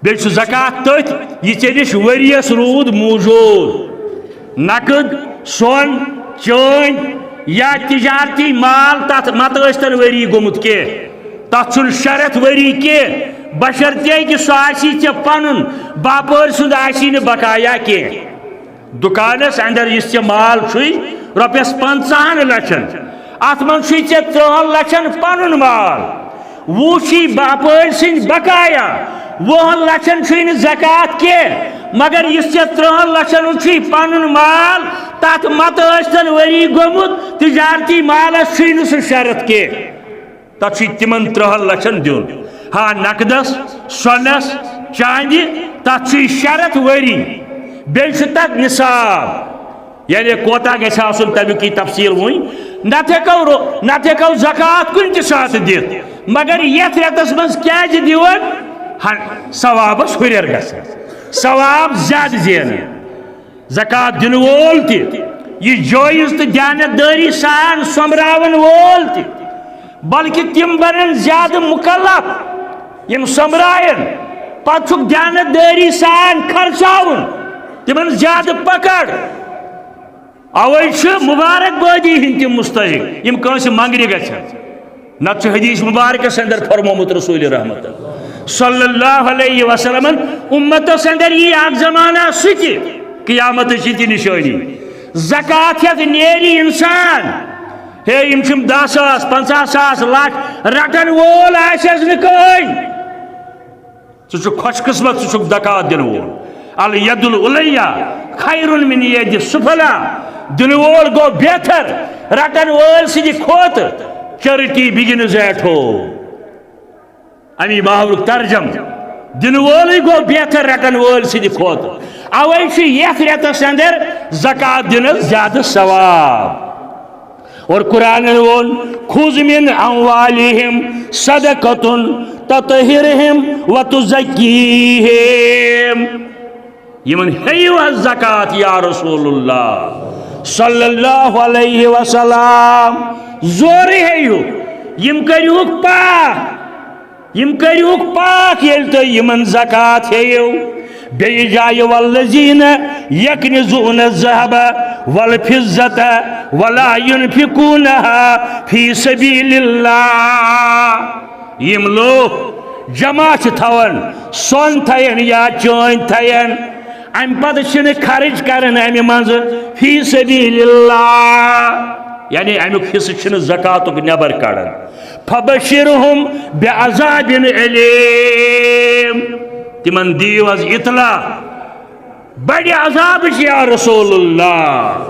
بیٚیہِ چھُ زکات تٔتھۍ یہِ ژےٚ نِش ؤرِیس روٗد موٗجوٗد نقد سۄن چٲنۍ یا تجارتی مال تتھ متہٕ ٲسۍتن ؤری گوٚمُت کینٛہہ تتھ چھُنہٕ شرط ؤری کینٛہہ بشرطے کہِ سُہ آسی ژےٚ پنُن باپٲرۍ سُنٛد آسی نہٕ بقایا کینٛہہ دُکانس انٛدر یُس ژےٚ مال چھُے رۄپیس 50 لچھن اتھ منٛز چھُے ژےٚ 3 لچھن پنُن مال 20 چھُے باپٲرۍ سٕنٛدۍ بقایا 20 لچھن چھُے نہٕ زکات کینٛہہ مگر یُس ژےٚ 3 لچھن ہُنٛد چھُے پنُن مال تتھ متہٕ ٲسۍتن ؤری گوٚمُت تجارتی مالس چھُے نہٕ سُہ شرط کینٛہہ تتھ چھُے تِمن 3 لچھن دیُن ہاں نقدس سۄنس چاندِ تتھ چھُے شرط ؤری بیٚیہِ چھُ تتھ نصاب یعنی کوتاہ گژھِ آسُن تمیُک یی تفصیل وٕنۍ نتہٕ ہٮ۪کو زکات کُنہِ تہِ ساتہٕ دِتھ مگر یتھ رٮ۪تس منٛز کیٛازِ دِوان ثوابس ہُرٮ۪ر گژھان ثواب زیادٕ زینان زکات دِنہٕ وول تہِ یہِ جٲیز تہٕ دیانت دٲری سان سوٚمبراون وول تہِ بلکہِ تِم بنن زیادٕ مُکلف یِم سوٚمبراین پتہٕ چھُکھ دیانت دٲری سان خرچاوُن تِمن زیادٕ پکڑ اوے چھِ مُبارک بٲدی ہٕنٛدۍ تِم مستحق یِم کٲنٛسہِ منٛگنہِ گژھن نتہٕ چھُ حدیث مبارکس انٛدر فرمومُت رسول رحمت صلی اللہ علیہ وسلم امتس انٛدر یی اکھ زمانہ سُہ تہِ قیامتٕچ یہِ تہِ نِشٲنی زکات ہٮ۪تھ نیرِ انسان ہے یم چھم 10,000 50,000 لچھ رٹن وول آسیس نہ کہین ژٕ چھُکھ خوش قسمت ژٕ چھُکھ زکات دن وول الید العلیہ خیر من ید السفلی دن وول گو بہتر رٹن وول سٕنٛدِ کھۄتہٕ چیرٹی بگنز ایٹ ہوم امی محاورک ترجم دن وول گو بہتر رٹن وول سٕنٛدِ کھۄتہٕ اوے چھُ یتھ رٮ۪تس اندر زکات دنس زیادہ ثواب اور قرآن وون خذ من اموالہم صدقۃ تطہرہم وتزکیہم یمن ہیو زکات یا رسول اللہ صلی اللہ علیہ وسلم زور ہیو یم کریوک پاک یل تو یمن زکات ہیو بیٚیہِ جایہِ والذین یکنزون الذهب والفضة ولا ينفقونها فی سبیل اللہ یم لوگ جمع چھ تھاون سون تھین یا چٲنۍ تھین ام پتہٕ چھنہٕ خرچ کران امہِ منٛزٕ فی سبیل اللہ یعنی امیُک حصہٕ چھنہٕ زکاتُک نٮ۪بر کڑان فبشرہم بعذاب علیم تمن دیو از اطلاع بڑی عذاب یا رسول اللہ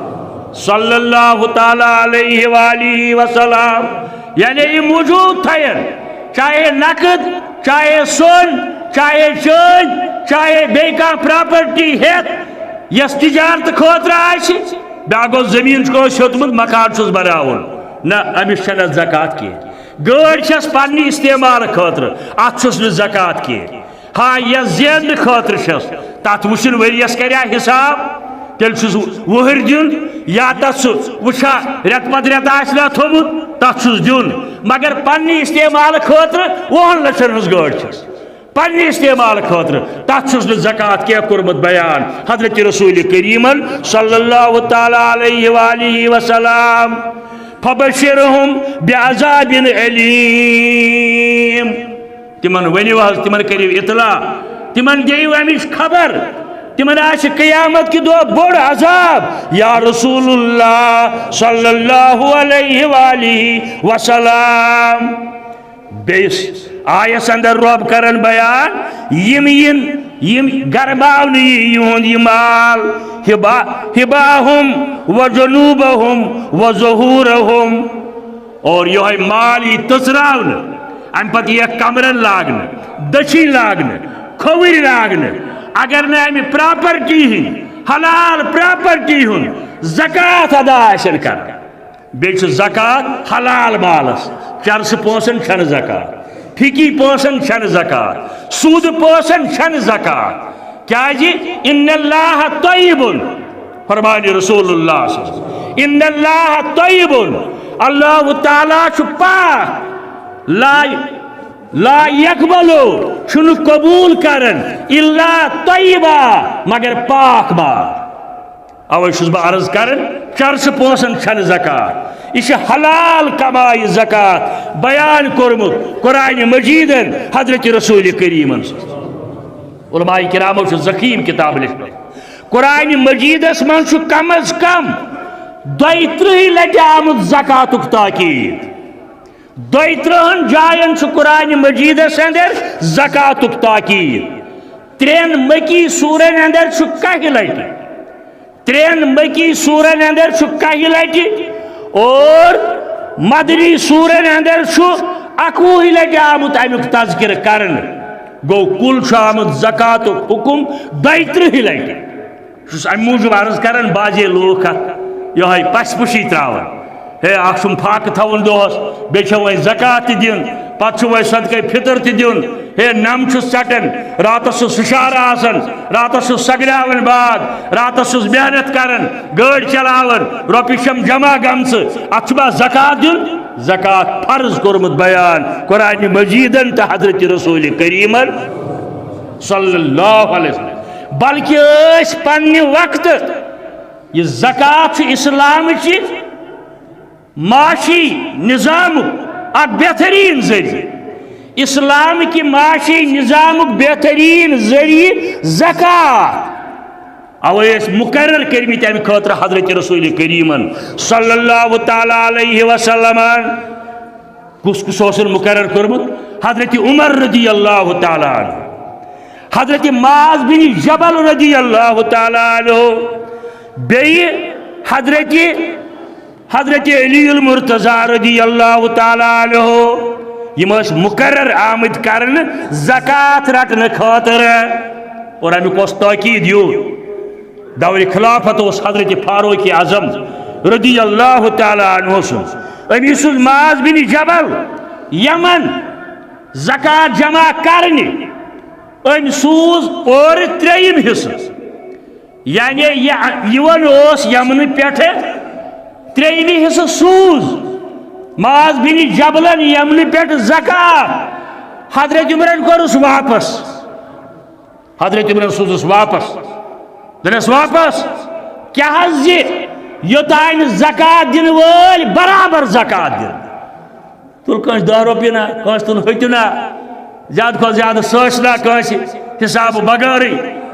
صلی اللہ تعالی علیہ وآلہ وسلم یعنی یہ موجود تھین چاہے نقد چاہے سون چاہے چین چاہے بیکا پراپرٹی ہیت یس تجارت خطر آئیسی بیاگو زمین کو شتمت مکان چھس براون نا امیس چھنہ زکات کی گاڑ چھس پنی استعمال خطر ات چھس نہ زکات کی ہاں یس زین خطر چھس تات وچن وریس کریا حساب تیل چھس وہر دین یا تس وچھا رت پت رت آسنا تھومت تات چھس دین مگر پنی استعمال خطر 10 لچھن ہز گاڑ چھس پنی استعمال خطر تات چھس نہ زکات کیا کورمت بیان حضرت رسول کریم صلی اللہ تعالی علیہ وآلہ وسلم فبشرہم بعذاب علیم تمن ونیو حض تمن کریو اطلاع تمن دیو امیش خبر تمن آش قیامت کی دو بڑ عذاب یا رسول اللہ صلی اللہ علیہ وآلہ وسلم بیس آیس اندر رب کرن بیان یم گرباونی یہند یہ مال ہباہم و جنوبہم و ظہورہم اور یہ مالی تسراون ام پتہ یہ کمرن لاگن دچی لاگن کھوری لاگن اگر نہ امی پراپرٹی ہن حلال پراپرٹی ہن زکات ادا آسن کر بیچ زکات حلال مالس چرس پونسن چھن زکات پھکی پونسن چھن زکات سود پونسن چھن زکات کیا جی ان اللہ طیب فرمانی رسول اللہ صلی اللہ علیہ وسلم ان اللہ طیب اللہ تعالیٰ چھ پاک لا یقبلو چھنو قبول کرن الا طیبہ مگر پاک مال اوے چھس بہ عرض کرن چرس پونسن چھن زکات یہ حلال کمائی زکات بیان کورمت قرآن مجیدن حضرت رسول کریم علماء کرامو چھ زخیم کتاب لکھمت قرآن مجیدس من چھ کم از کم 32 لٹہ آمت زکاتک تاکید 32 جائن چھ قرآن مجیدس اندر زکاتک تاکید 3 مکی سورن اندر چھ 1 لٹہ 3 مکی سورن اندر چھ 1 لٹہ اور مدنی سورن اندر چھ 21 لٹہ آمت امیک تذکر کرن گو کل چھ آمت زکاتک حکم 32 لٹہ چھس ام موجود عرض کرن باجے لوگ یہ پس پشی تراون ہے اخم پھاک تھون دہس بیچ زکات دین پتہ صدقہ فطر تین ہے نم ژٹن راتس سشار آسن راتس سگراون باغ راتس محنت کرن گاڑ چلاون روپیہ شم جمع گمس ات زکات دین زکات فرض کورمت بیان قرآن مجیدن تو حضرت رسول کریم صلی اللہ علیہ وسلم بلکہ پنہ وقت یہ زکات اسلام چی معاشی نظام اک بہترین ذریعہ اسلام کی معاشی نظام بہترین ذریعہ زکات اویس مقرر کرمت امہ خاطر حضرت رسول کریم صلی اللہ تعالی علیہ وسلم کس کس مقرر کرمت حضرت عمر رضی اللہ تعالی عنہ حضرت معاذ بن جبل رضی اللہ تعالی عنہ بی حضرت علی المرتضی رضی اللہ تعالی عنہ یم مقرر آمد کرن زکات رٹن خاطر اور امیک تاکید یوت دور خلافت حضرت فاروق اعظم رضی اللہ تعالی عنہ سن سوز معاذ بن جبل یمن زکات جمع کرنی سوز اور تریم حصہ یعنی یمن پہ تریم حصہ سوز معاذ بن جبلن یمن پہ زکات حضرت عمرن کورس واپس حضرت عمرن سوزس واپس دنس واپس کیا حض یوتان زکات دن ول برابر زکات دن تل کنس 10 روپیہ نا کنس تل ہتنا زیادہ کھت زیادہ سوچنا کنس حساب بغیر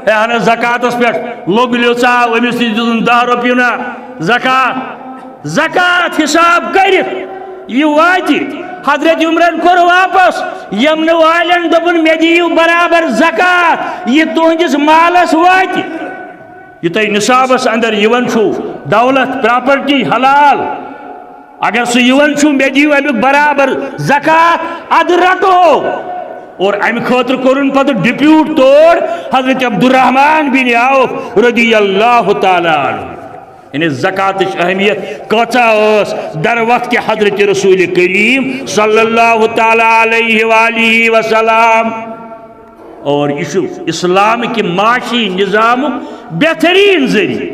اہن زکاتس پہ لوگ لیوچا امس تھی دن 10 روپیہ نا زکات زکات حساب کرت یہ واتی حضرت عمرن کور واپس یمن والن دپن مے دیو برابر زکات یہ تہندس مالس واتی یہ تہ نصابس اندر یون چھو دولت پراپرٹی حلال اگر سہ یون چھو مے دیو امیک برابر زکات اد رٹو اور امہ خاطر کورن پتہ ڈپیوٹ توڑ حضرت عبدالرحمن بن عوف رضی اللہ تعالی عنہ یعنی زکات اہمیت کچا در وقت کے حضرت رسول کریم صلی اللہ تعالی علیہ وآلہ وسلم اور اسلام کی معاشی نظام بہترین ذریعہ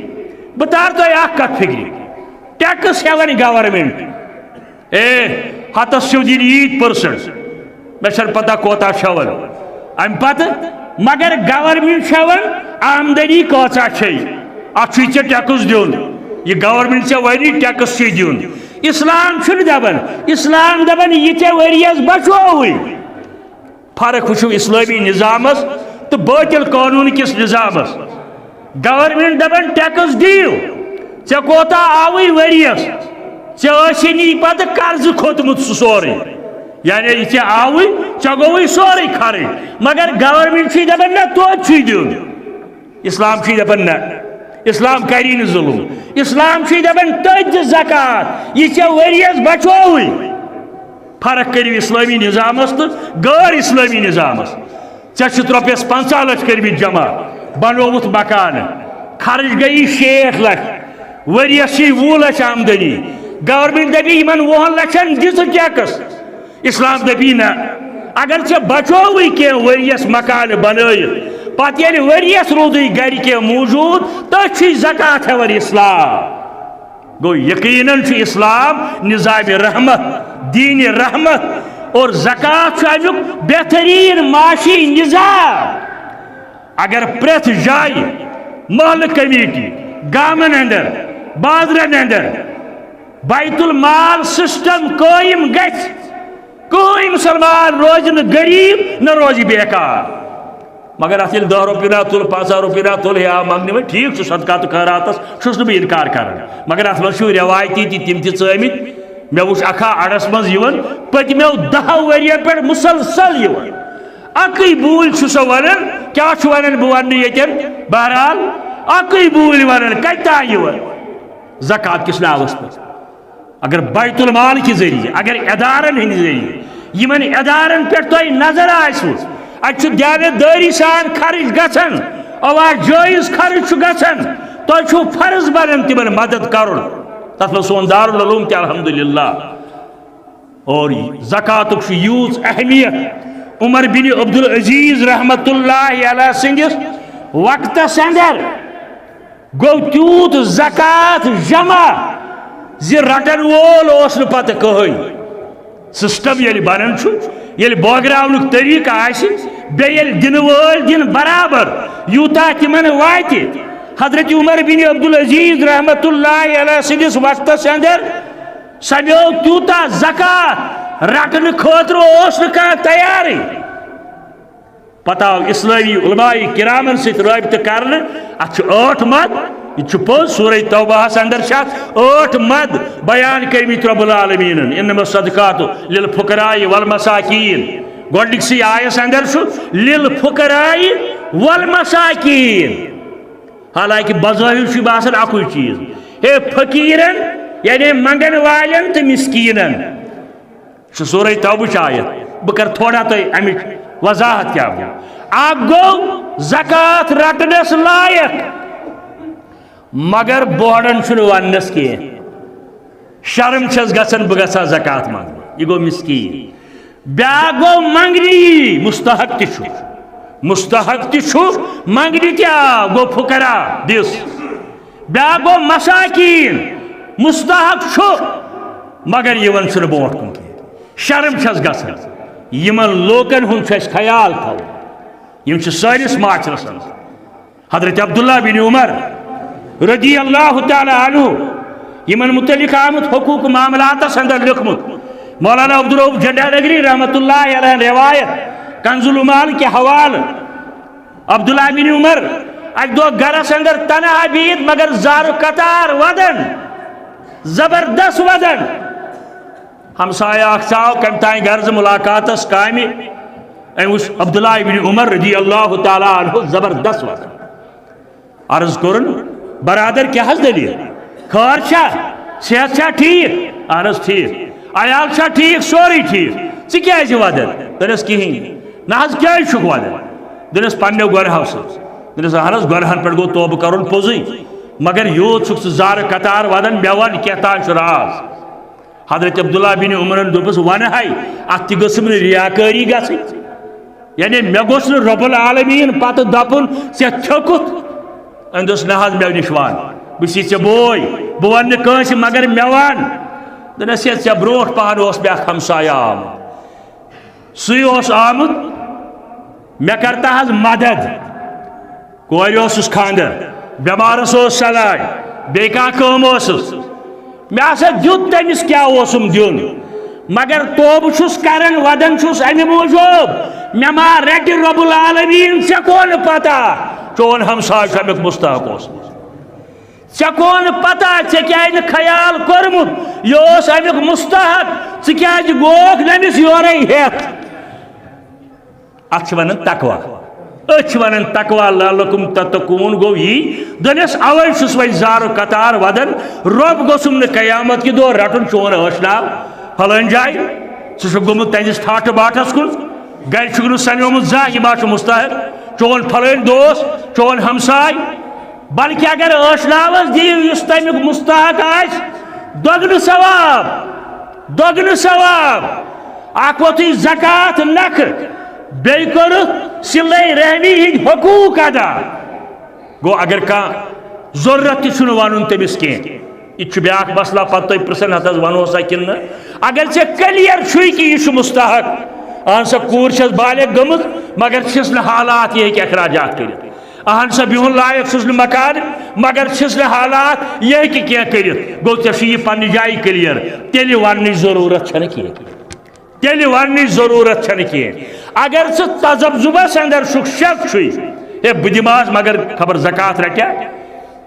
بتار تو ایک کت فکری ٹیکس ہیون گورنمنٹ ہتس 8% میں چھن پتہ کوتا شون ام پتہ مگر گورنمنٹ شون آمدنی کوتا چھ اچھی ٹیکس دیون یہ گورنمنٹ سے وری ٹیکس چھ دیون اسلام چھن دبن اسلام دبن یہ وریس بچووی فرق وچھو اسلامی نظامس تو باطل قانون کس نظامس گورنمنٹ دبن ٹیکس دیو ژے کوتا آوی وریس ژے ٲسِنی پتہ قرض کھوتمت سورے یعنی یہ آوی ژے گوی سورے کھرے مگر گورنمنٹ چھ دبن نہ تو چھ دیون اسلام چھ دبن نہ اسلام کری نہ ظلم اسلام چھ دبن تج زکات یہ ژے وریس بچووی فرق کریو اسلامی نظامس تو غیر اسلامی نظامس ژے رۄپیس 50 لچھ کرمت جمع بنوت مکان خرچ گئی 60 لچھ وریس چھ 20 لچھ آمدنی گورنمنٹ دپی یمن 20 لچھن دس ٹیکس اسلام دپی نا اگر ژے بچووی کی وریس مکان بنائت پتہ ییٚلہِ وریس روٗدٕے گھر کینٛہہ موجود تٔتھۍ چھُے زکات ہٮ۪وان اسلام گو یقیناً چھُ اسلام نظام رحمت دین رحمت اور زکات چھُ امیُک بہترین معاشی نظام اگر پرٛٮ۪تھ جایہِ محلہٕ کمیٹی گامن اندر بازرن اندر بیت المال سسٹم قائم گژھِ کوئی مسلمان روز نہ غریب نہ روزی بیکار مگر اتھ 10 روپیہ نہ تل 5 روپیہ نہ تل یا منگنے میں ٹھیک چھ صدقات خیراتس چھس نہ بہ انکار کران مگر اتھ من چھ روایتی تم تہ ژٲمٕتۍ مے وچھ اکھا اڑس منٛز یِوان پٔتمیو 10 ؤرین پٮ۪ٹھ مسلسل یِوان اکٕے بوٗلۍ چھُ سۄ ونان کیاہ چھُ ونان بہٕ ونہٕ نہٕ ییٚتٮ۪ن بہرحال اکٕے بوٗلۍ ونان کتہِ تانۍ یِوان زکات کس ناوس پٮ۪ٹھ اگر بیت المال کے ذریعے اگر ادارن ہند ذریعے یمن ادارن پٮ۪ٹھ تۄہہِ نظر آسوٕ اتھ دیانتدٲری سان خرچ گژھان آواز جٲیز خرچ گژھان تۄہہِ چھُو فرض بنان تمن مدد کرُن تتھ منٛز سون دارالعلوم تہِ الحمدللہ اور زکاتُک چھُ یوٗژ اہمیت عمر بن عبدالعزیز رحمت اللہ علیہ سندس وقتس اندر گوٚو تیوٗت زکات جمع زِ رٹن وول اوس نہٕ پتہٕ کٕہٕنۍ سسٹم ییٚلہِ بنان چھُ ییٚلہِ بٲگراونُک طریٖقہٕ آسہِ بیٚیہِ ییٚلہِ دِنہٕ وٲلۍ دِن برابر یوٗتاہ تِمن واتہِ حضرت عمر بن عبدالعزیز رحمت اللہ علیہ سندس وقتس اندر سمیو تیوٗتاہ زکات رٹنہٕ خٲطرٕ اوس نہٕ کانٛہہ تیارٕے پتہ آو اسلامی علماء کرامن ست رابطہ کرنے ات 8 مد یہ پوز سورہ توبہ اندر 8 مد بیان کرمت رب العالمین انما الصدقات للفقراء والمساکین گوڈنکسی آیس اندر للفقراء والمساکین حالانکہ بظاہر باسان اکوئی چیز ہے فقیرن یعنی منگن والن تو مسکینن سورہ توبہ آیت بہ کر تھوڑا تو امچ وضاحت کیا ہو اک گو زکات رٹنس لائق مگر بوڑن چھ ونس کی شرم چھس گژھان بہ گژھا زکات منگ یہ گو مسکین بیا گو منگنی مستحق تہ منگنی کیا گو فقرا دس بیا گو مساکین مستحق مگر یہ چھ بوٹ کن کی شرم چھس گژھان یمن لوکن ہن چھ خیال تھو یم چھ سٲنِس معاشرس حضرت عبداللہ بن عمر رضی اللہ تعالی عنہ یمن متعلق آمت حقوق معاملات اندر لکھمت مولانا عبدالرؤف جھنڈا نگری رحمت اللہ علیہ روایت کنز العمال کے حوال عبداللہ بن عمر اک دو گرس اندر تنہا بید مگر زار قطار ودن زبردست ودن ہمسایہ اخساو کم تائیں غرض ملاقات اس قائمی اس عبداللہ بن عمر رضی اللہ تعالی عنہ زبردست ودن عرض کرن برادر کیا حس دلیل خار چھا صحت چھا ٹھیک عرض ٹھیک عیال چھا ٹھیک سوری ٹھیک سی کیا جی ودن دنس کہیں نہ حس کیا شک ودن دنس پنیو گرہو سے دنس عرض گرہن پر گو توب کرن پوزی مگر یوت سکس زار قطار ودن بیوان کہتان شراز حضرت عبداللہ بن عمر دوپس ون ہائی ات گسم ریاکاری گسی یعنی مے گوس رب العالمین پتہ دپن ژے تھوکت اندس نہ حظ مے نش وان بسی ژے بوے بہ ون کٲنٛسہِ مگر مے وان دنس ژے برونٹھ پہن اوس بیاکھ ہمسایہ آمُت سُے اوس آمُت مے کرتا حظ مدد کورِ اوسُس خاندر بیمارس اوس سلاے بیٚیہِ کانٛہہ کٲم اوسُس مے ہسا دیُت تٔمِس کیٛاہ اوسُم دیُن مگر توبہٕ چھُس کران ودان چھُس امہِ موٗجوٗب مے ما رٹہِ رب العالمین ژےٚ کو نہٕ پتہ چون ہمساے چھُ امیُک مستحق اوسمُت ژےٚ کو نہٕ پتہ ژےٚ کیٛازِ نہٕ خیال کوٚرمُت یہِ اوس امیُک مستحق ژٕ کیٛازِ گوکھ نہٕ أمِس یورے ہٮ۪تھ اتھ چھِ ونان تقوا أسۍ چھِ ونان تقوا لعلکم تتقون گوٚو یی دٔنِس اوے چھُس وۄنۍ زارٕ قطار ودان رۄب گوٚژھُم نہٕ قیامت کہِ دۄہ رٹُن چون ٲش ناو فلٲنۍ جایہِ ژٕ چھُکھ گوٚمُت تہنٛدِس ٹھاٹھٕ باٹھس کُن گرِ چھُکھ نہٕ سنیومُت زانٛہہ یہِ ما چھُ مستحق چون فلٲنۍ دوس چون ہمساے بلکہ اگر ٲش ناوس دِیِو یُس تمیُک مستحق آسہِ دۄگنہٕ ثواب اکھ ووتُے زکات نکھٕ بیٚیہِ کوٚرُکھ صِلَے رحمی ہٕنٛدۍ حقوٗق ادا گوٚو اگر کانٛہہ ضروٗرت تہِ چھُنہٕ وَنُن تٔمِس کینٛہہ یہ چھُ بیٛاکھ مسئلہ پتہٕ تُہۍ پرٛژھن ہتھ حظ وَنہوسا کِنہٕ نہٕ اگر ژےٚ کلیر چھُے کہِ یہِ چھُ مستحق اہن سا کوٗر چھس بالغ گٔمٕژ مگر چھِس نہٕ حالات یہِ ہیٚکہِ اخراجات کٔرِتھ اہن سا بِہُن لایق چھُس نہٕ مکان مگر چھِس نہٕ حالات یہِ ہیٚکہِ کینٛہہ کٔرِتھ گوٚو ژےٚ چھُ یہِ پننہِ جایہِ کلیر تیٚلہِ وننٕچ ضروٗرت چھنہٕ کینٛہہ اگر ژٕ تذبذبس اندر چھُکھ شک چھُے ہے بہٕ دِمہس مگر خبر زکات رٹیا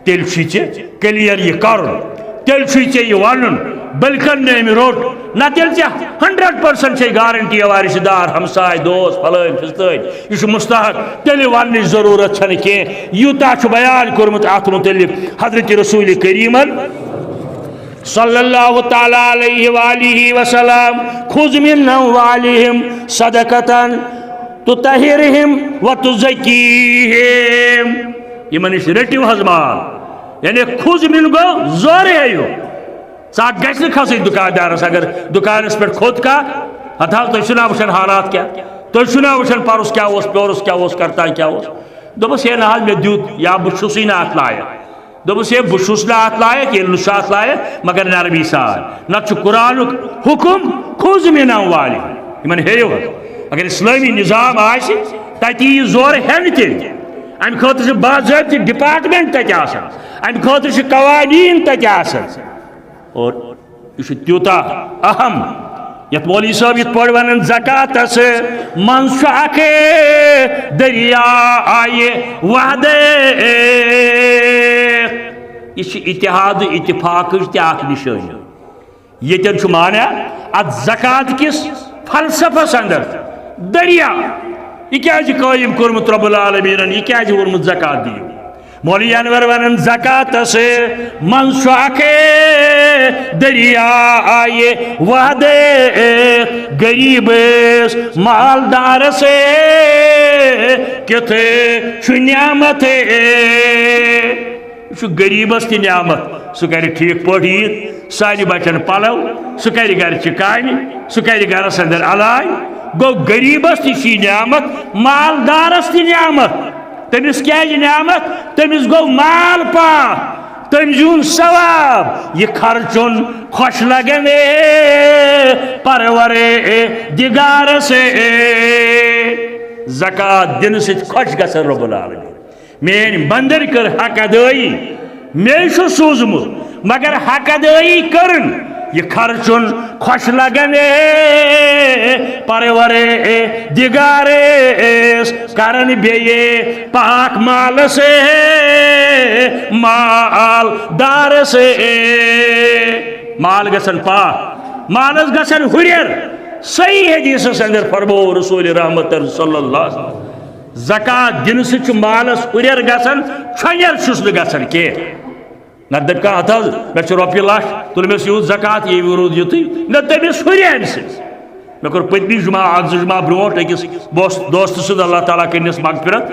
تیٚلہِ چھُے ژےٚ کلیر یہِ کرُن تیٚلہِ چھُے ژےٚ یہِ ونُن بلکن نہٕ أمۍ روٚٹ نہ تیٚلہِ ژےٚ 100% چھے گارنٹی رشتہٕ دار ہمساے دوس فلٲنۍ فِستٲنۍ یہِ چھُ مستحق تیٚلہِ وننٕچ ضروٗرت چھنہٕ کینٛہہ یوٗتاہ چھُ بیان کوٚرمُت اتھ متعلق حضرت رسول کریٖمن صلی اللہ تعالی علیہ وآلہ وسلم خذ من اموالہم صدقتاً تطہرہم وتزکیہم یمن نش رٹیو حظ مال یعنی خذ من گو زورے ہیو ژاٹ گژھِ نہٕ کھسٕنۍ دُکاندارس اگر دُکانس پٮ۪ٹھ کھوٚت کانٛہہ ہتھ حظ تُہۍ چھِو نا وٕچھان حالات کیٛاہ تُہۍ چھِو نا وٕچھان پرُس کیٛاہ اوس پیورُس کیٛاہ اوس کرتان کیٛاہ اوس دوٚپُس ہے نہ حظ مےٚ دیُت یا بہٕ چھُسٕے نہٕ اتھ لایق دوٚپُس ہے بہٕ چھُس نہٕ اتھ لایق ییٚلہِ نہٕ چھُ اتھ لایق مگر نرمی سان نتہٕ چھُ قرآنُک حُکم خُذ من اموالہم یمن ہیٚیِو حظ اگر اسلٲمی نظام آسہِ تتہِ یی زورٕ ہٮ۪نہٕ تیٚلہِ امہِ خٲطرٕ چھِ باضٲبطہٕ ڈپارٹمنٹ تتہِ آسان امہِ خٲطرٕ چھِ قوانیٖن تتہِ آسان اور یہ تیوٗتاہ اہم یت مولوی صاحب یت پڑھ ونن زکاتس من شاخ دریا آئے وحدے یہ اتحاد اتفاق تاک نشانی یتن چھ مانا ات زکات کس فلسفس اندر دریا یہ کیا قائم کورمت رب العالمین یہ کیا ورمت زکات دیو مولوی انور ونن زکاتس من شاخ دریا آئے وحدے غریب مالدار سے کتھے چھ نعمت غریبس تی نعمت سہ کر ٹھیک پٲٹھۍ عید سانہِ بچن پلو سہ کر گرچہ کامہ سہ کر گرس اندر علاج گو غریبس تی نعمت مالدارس تی نعمت تمس کیا نعمت تمس گو مال پا تم زون ثواب یہ خرچن خوش لگن پرور دگار سے زکات دن سے خوش گسن رب العالمین مین بندر کر حق ادائی میں سوزمت مگر حق ادائی کرن یہ خرچن خوش لگن پرور دگار کرن بیے پاک مال سے مال دار سے مال گسن پاک مالس گسن ہریر صحیح حدیث اندر فرمو رسول رحمت صلی اللہ علیہ وسلم زکات دن سے مالس ہریر گسن چھنیر چھس گسن کی نہ دپ کھانا ہتھ مے روپیہ لچھ تلمس یوت زکات یہ ورود یتھی نہ تمس ہریر سے مے کور پتمی جمعہ اک جمعہ برونٹ اکس دوست سد اللہ تعالیٰ کرنس مغفرت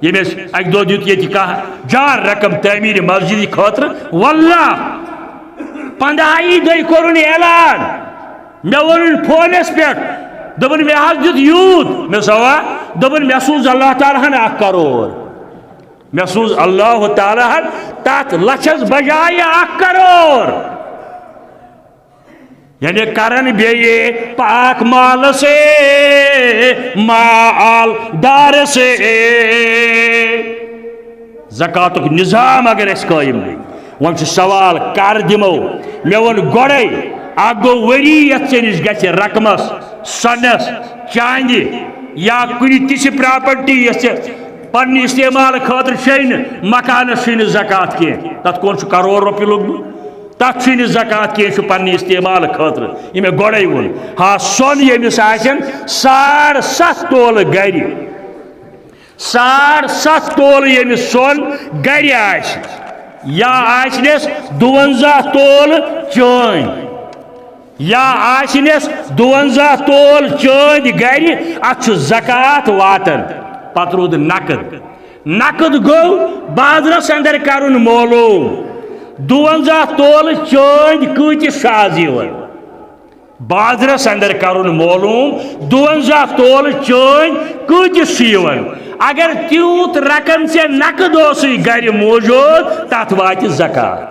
یمس اک دہ دیت یہ جان رقم تعمیر مسجد خاطر واللہ 15 دہی کورن اعلان مے ون فونس پہ دپن مے حظ دیت یوت مے سوا دپن مے سوز اللہ تعالیٰ ہن 1 کروڑ مے سوز اللہ تعالیٰ ہن تات لچھس بجائے 1 کروڑ یعنی کرن بیے پاک مال سے مال دار سے زکاتک نظام اگر اس قائم نہیں ون سوال کر دمو مے ون گوڑے اگ گو وری یت چنس گژھِ رقمس سۄنس چاندِ یا کُنہِ تِژھِ پراپرٹی یس پننہِ استعمال خاطر چھے مکانس چھے زکات کینٛہہ تتھ کون چھُ کروڑ رۄپیہِ لوٚگمُت تتھ چھے زکات کینٛہہ چھُ پننہِ استعمال خاطر یہ مے گوڑے وون ہاں سۄن ییٚمِس آسن 7.5 تولہٕ گرِ 7.5 تولہٕ ییٚمِس سۄن گرِ آسہِ یا آسنس 52 تولہٕ چٲنۍ یا آسنس 52 تولہٕ چٲنۍ گرِ اتھ چھُ زکات واتن پتہٕ روٗد نقد گوٚو بازرس اندر کرُن معلوم 52 تولہٕ چٲنۍ کۭتِس چھُ آز یِوان بازرس اندر کرُن معلوم 52 تولہٕ چٲنۍ کۭتِس چھُ یِوان اگر تیوٗت رقم ژےٚ نقد اوسُے گرِ موجوٗد تتھ واتہِ زکات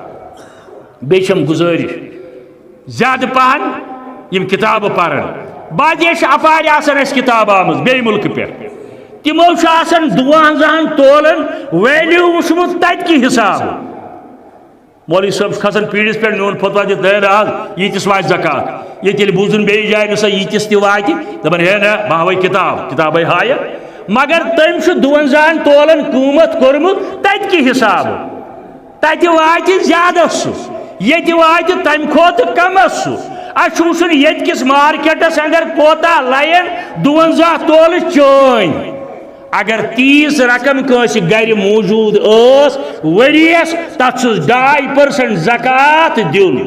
بیٚیہِ چھم گُزٲرِش زیادٕ پہن یِم کتابہٕ پرن باقٕے چھِ اپارِ آسان اَسہِ کتاب آمٕژ بیٚیہِ مُلکہٕ پٮ۪ٹھ تمو چھُ آسان 52 تولن ویلیو وٕچھمُت تتہِ کہِ حساب مولوی صٲب چھُ کھسان پیٖڈِس پٮ۪ٹھ میون فتوا دِتھ ہے آز ییٖتِس واتہِ زکات ییٚتہِ ییٚلہِ بوٗزُن بیٚیہِ جایہِ نسا ییٖتِس تہِ واتہِ دپان ہے نہ بہٕ ہاوے کتابے ہایہِ مگر تٔمۍ چھُ 52 تولن قۭمت کوٚرمُت تتہِ کہِ حساب تتہِ واتہِ زیادس سُہ ییٚتہِ واتہِ تمہِ کھۄتہٕ کمس سُہ اَسہِ چھُ وٕچھُن ییٚتہِ کِس مارکیٹس اندر کوتاہ لین 52 تولہٕ چٲنۍ اگر 30 رقم کٲنٛسہِ گرِ موجوٗد ٲس ؤرِیس تتھ چھُس 2.5% زکات دیُن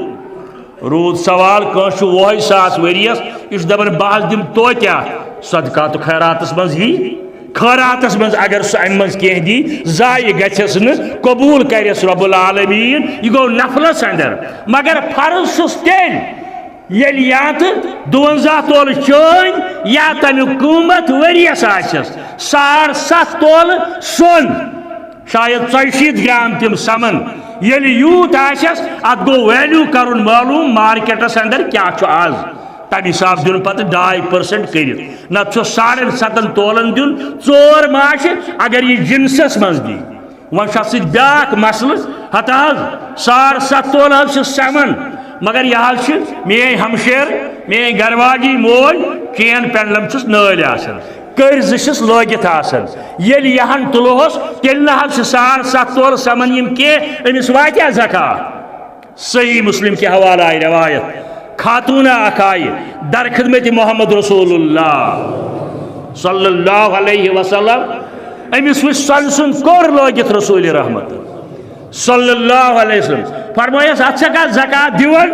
روٗد سوال کٲنٛسہِ چھُ 100,000 ؤرِیس یہِ چھُ دپان بہٕ حظ دِمہٕ توتہِ اَتھ صدقاتُک خیراتس منٛز یی خٲراتس منٛز اگر سُہ امہِ منٛز کینٛہہ دی ضایہِ گژھٮ۪س نہٕ قبوٗل کرٮ۪س رۄب العالمیٖن یہِ گوٚو نفلس اندر مگر فرض چھُس تیٚلہِ ییٚلہِ یا تہٕ 52 تولہٕ چٲنۍ یا تمیُک قۭمت ؤرِیس آسٮ۪س 7.5 تولہٕ سۄن شاید 64 گرام تِم سمن ییٚلہِ یوٗت آسٮ۪س اتھ گوٚو ویلیوٗ کرُن معلوٗم مارکیٹس اندر کیٛاہ چھُ آز تمہِ حساب دیُن پتہٕ 2.5% کٔرِتھ نتہٕ چھُ 7.5 تولن دیُن 4 ماشہِ اگر یہِ جنسس منٛز دی وۄنۍ چھُ اتھ سۭتۍ بیٛاکھ مسلہٕ ہتہٕ حظ 7.5 تولہٕ حظ چھِ سمن مگر یہ میری ہمشیر میری گھر واجی مول چین پینڈلم چھس نٲلۍ آسان کٔرۍ زٕ چھِس لٲگِتھ آسان ییٚلہِ یہن تُلہوس تیٚلہِ نہ حظ چھِ ساڑ 7 تولہٕ سمان یِم کینٛہہ أمِس واتیٛا زکات صحیح مسلم کے حوالہ آئی روایت خاتون اکھ آیہِ در خدمت محمد رسول اللہ صلی اللہ علیہ وسلم أمِس وٕچھ سۄنہٕ سُنٛد کوٚر لٲگِتھ رسول رحمت صلی اللہ علیہ وسلم فرمٲیس اتھ چھکھا زکات دِوان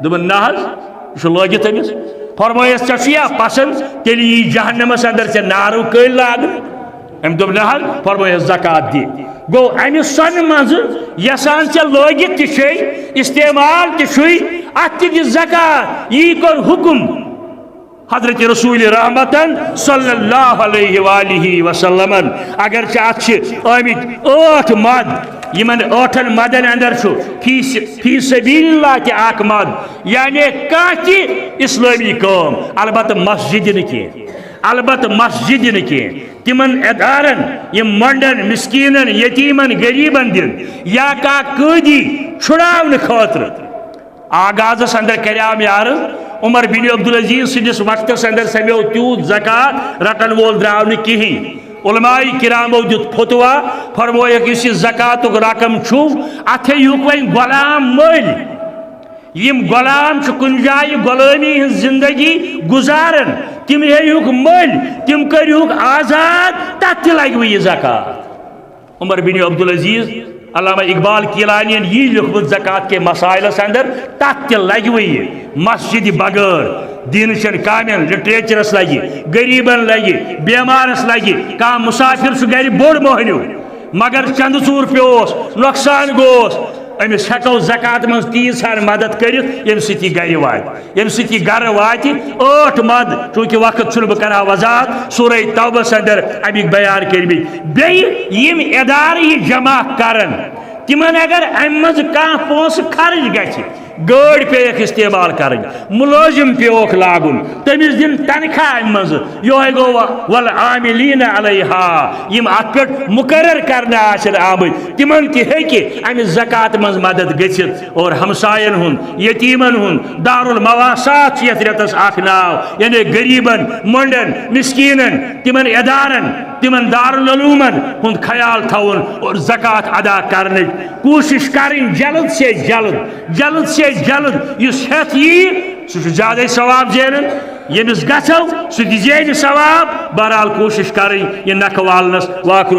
دوٚپُن نہ حظ یہِ چھُ لٲگِتھ أمِس فرمٲیس ژےٚ چھُیا پسنٛد تیٚلہِ یی جہنمس اندر ژےٚ نارو کٔلۍ لاگنہٕ أمۍ دوٚپ نہ حظ فرمٲیس زکات دِ گو امہِ سۄنہٕ منٛزٕ یژھان ژےٚ لٲگِتھ تہِ چھے استعمال تہِ چھُے اتھ تہِ دِ زکات یی کوٚر حُکم حضرت رسول رحمتن صلی اللہ علیہ وآلہ وسلم اگرچہ ات آمت 8 مد یمن 8 مدن اندر فی سبیل اللہ تہ اک مد یعنی کانٛہہ تہ اسلامی کام البتہ مسجد نہ البتہ مسجد نہ تمن ادارن یم منڈن مسکینن یتیمن غریبن دن یا کانٛہہ قٲدی چھڑاونہٕ خاطر آغازس اندر کریام یار عمر بن عبدالعزیز سندس وقتس اندر سمیو تیوت زکات رٹن وول دراو نہ کہین علماء کرامو دیت فتوا فرمویک اس زکاتک رقم چھو اتھے یوک وین غلام مل یم غلام چھ کن جائے غلامی ہن زندگی گزارن تم ہیوک مل تم کریوک آزاد تت لگو یہ زکات عمر بن عبدالعزیز علامہ اقبال کیلانین یہ لکھمت زکات کے مسائل اندر تت لگوی مسجد بغیر دین چن کامن لٹریچرس لگی غریبن لگی بیمارس لگی کھانا مسافر سہ گر بوڑ مہنیو مگر چند ژور پیوس نقصان گوس امس ہیکو زکات من تیز ہن مدد کرت یم ستی گر وات یم ستی گر وات 8 مد چونکہ وقت چھ بہ کرا وضاحت سورہ توبہ اندر امیک بیان کرمی بیم ادارہ یہ جمع کرن تمن اگر ام مز کھانا پونس خرچ گژھِ گاڑی پیک استعمال کریں ملازم پیوک لاگن تمس دن تنخواہ ام مز یہ گو والعاملین علیہا یم ات پہ مقرر کرنے آسن آمت تمن تہ ہیکہ امس زکات مز مدد گژھت اور ہمسائن ہن یتیمن ہن دار المواسات یت رتس اخ ناو یعنی غریبن منڈن مسکینن تمن ادارن تمن دار العلومن ہند خیال تھون اور زکات ادا کرنے کوشش کریں جلد سے جلد سے جلد اس ہتھ یہ سہ زیادہ ثواب زینن یمس گھو سہ زین ثواب بہرحال کوشش کریں یہ نکھ والنس واخر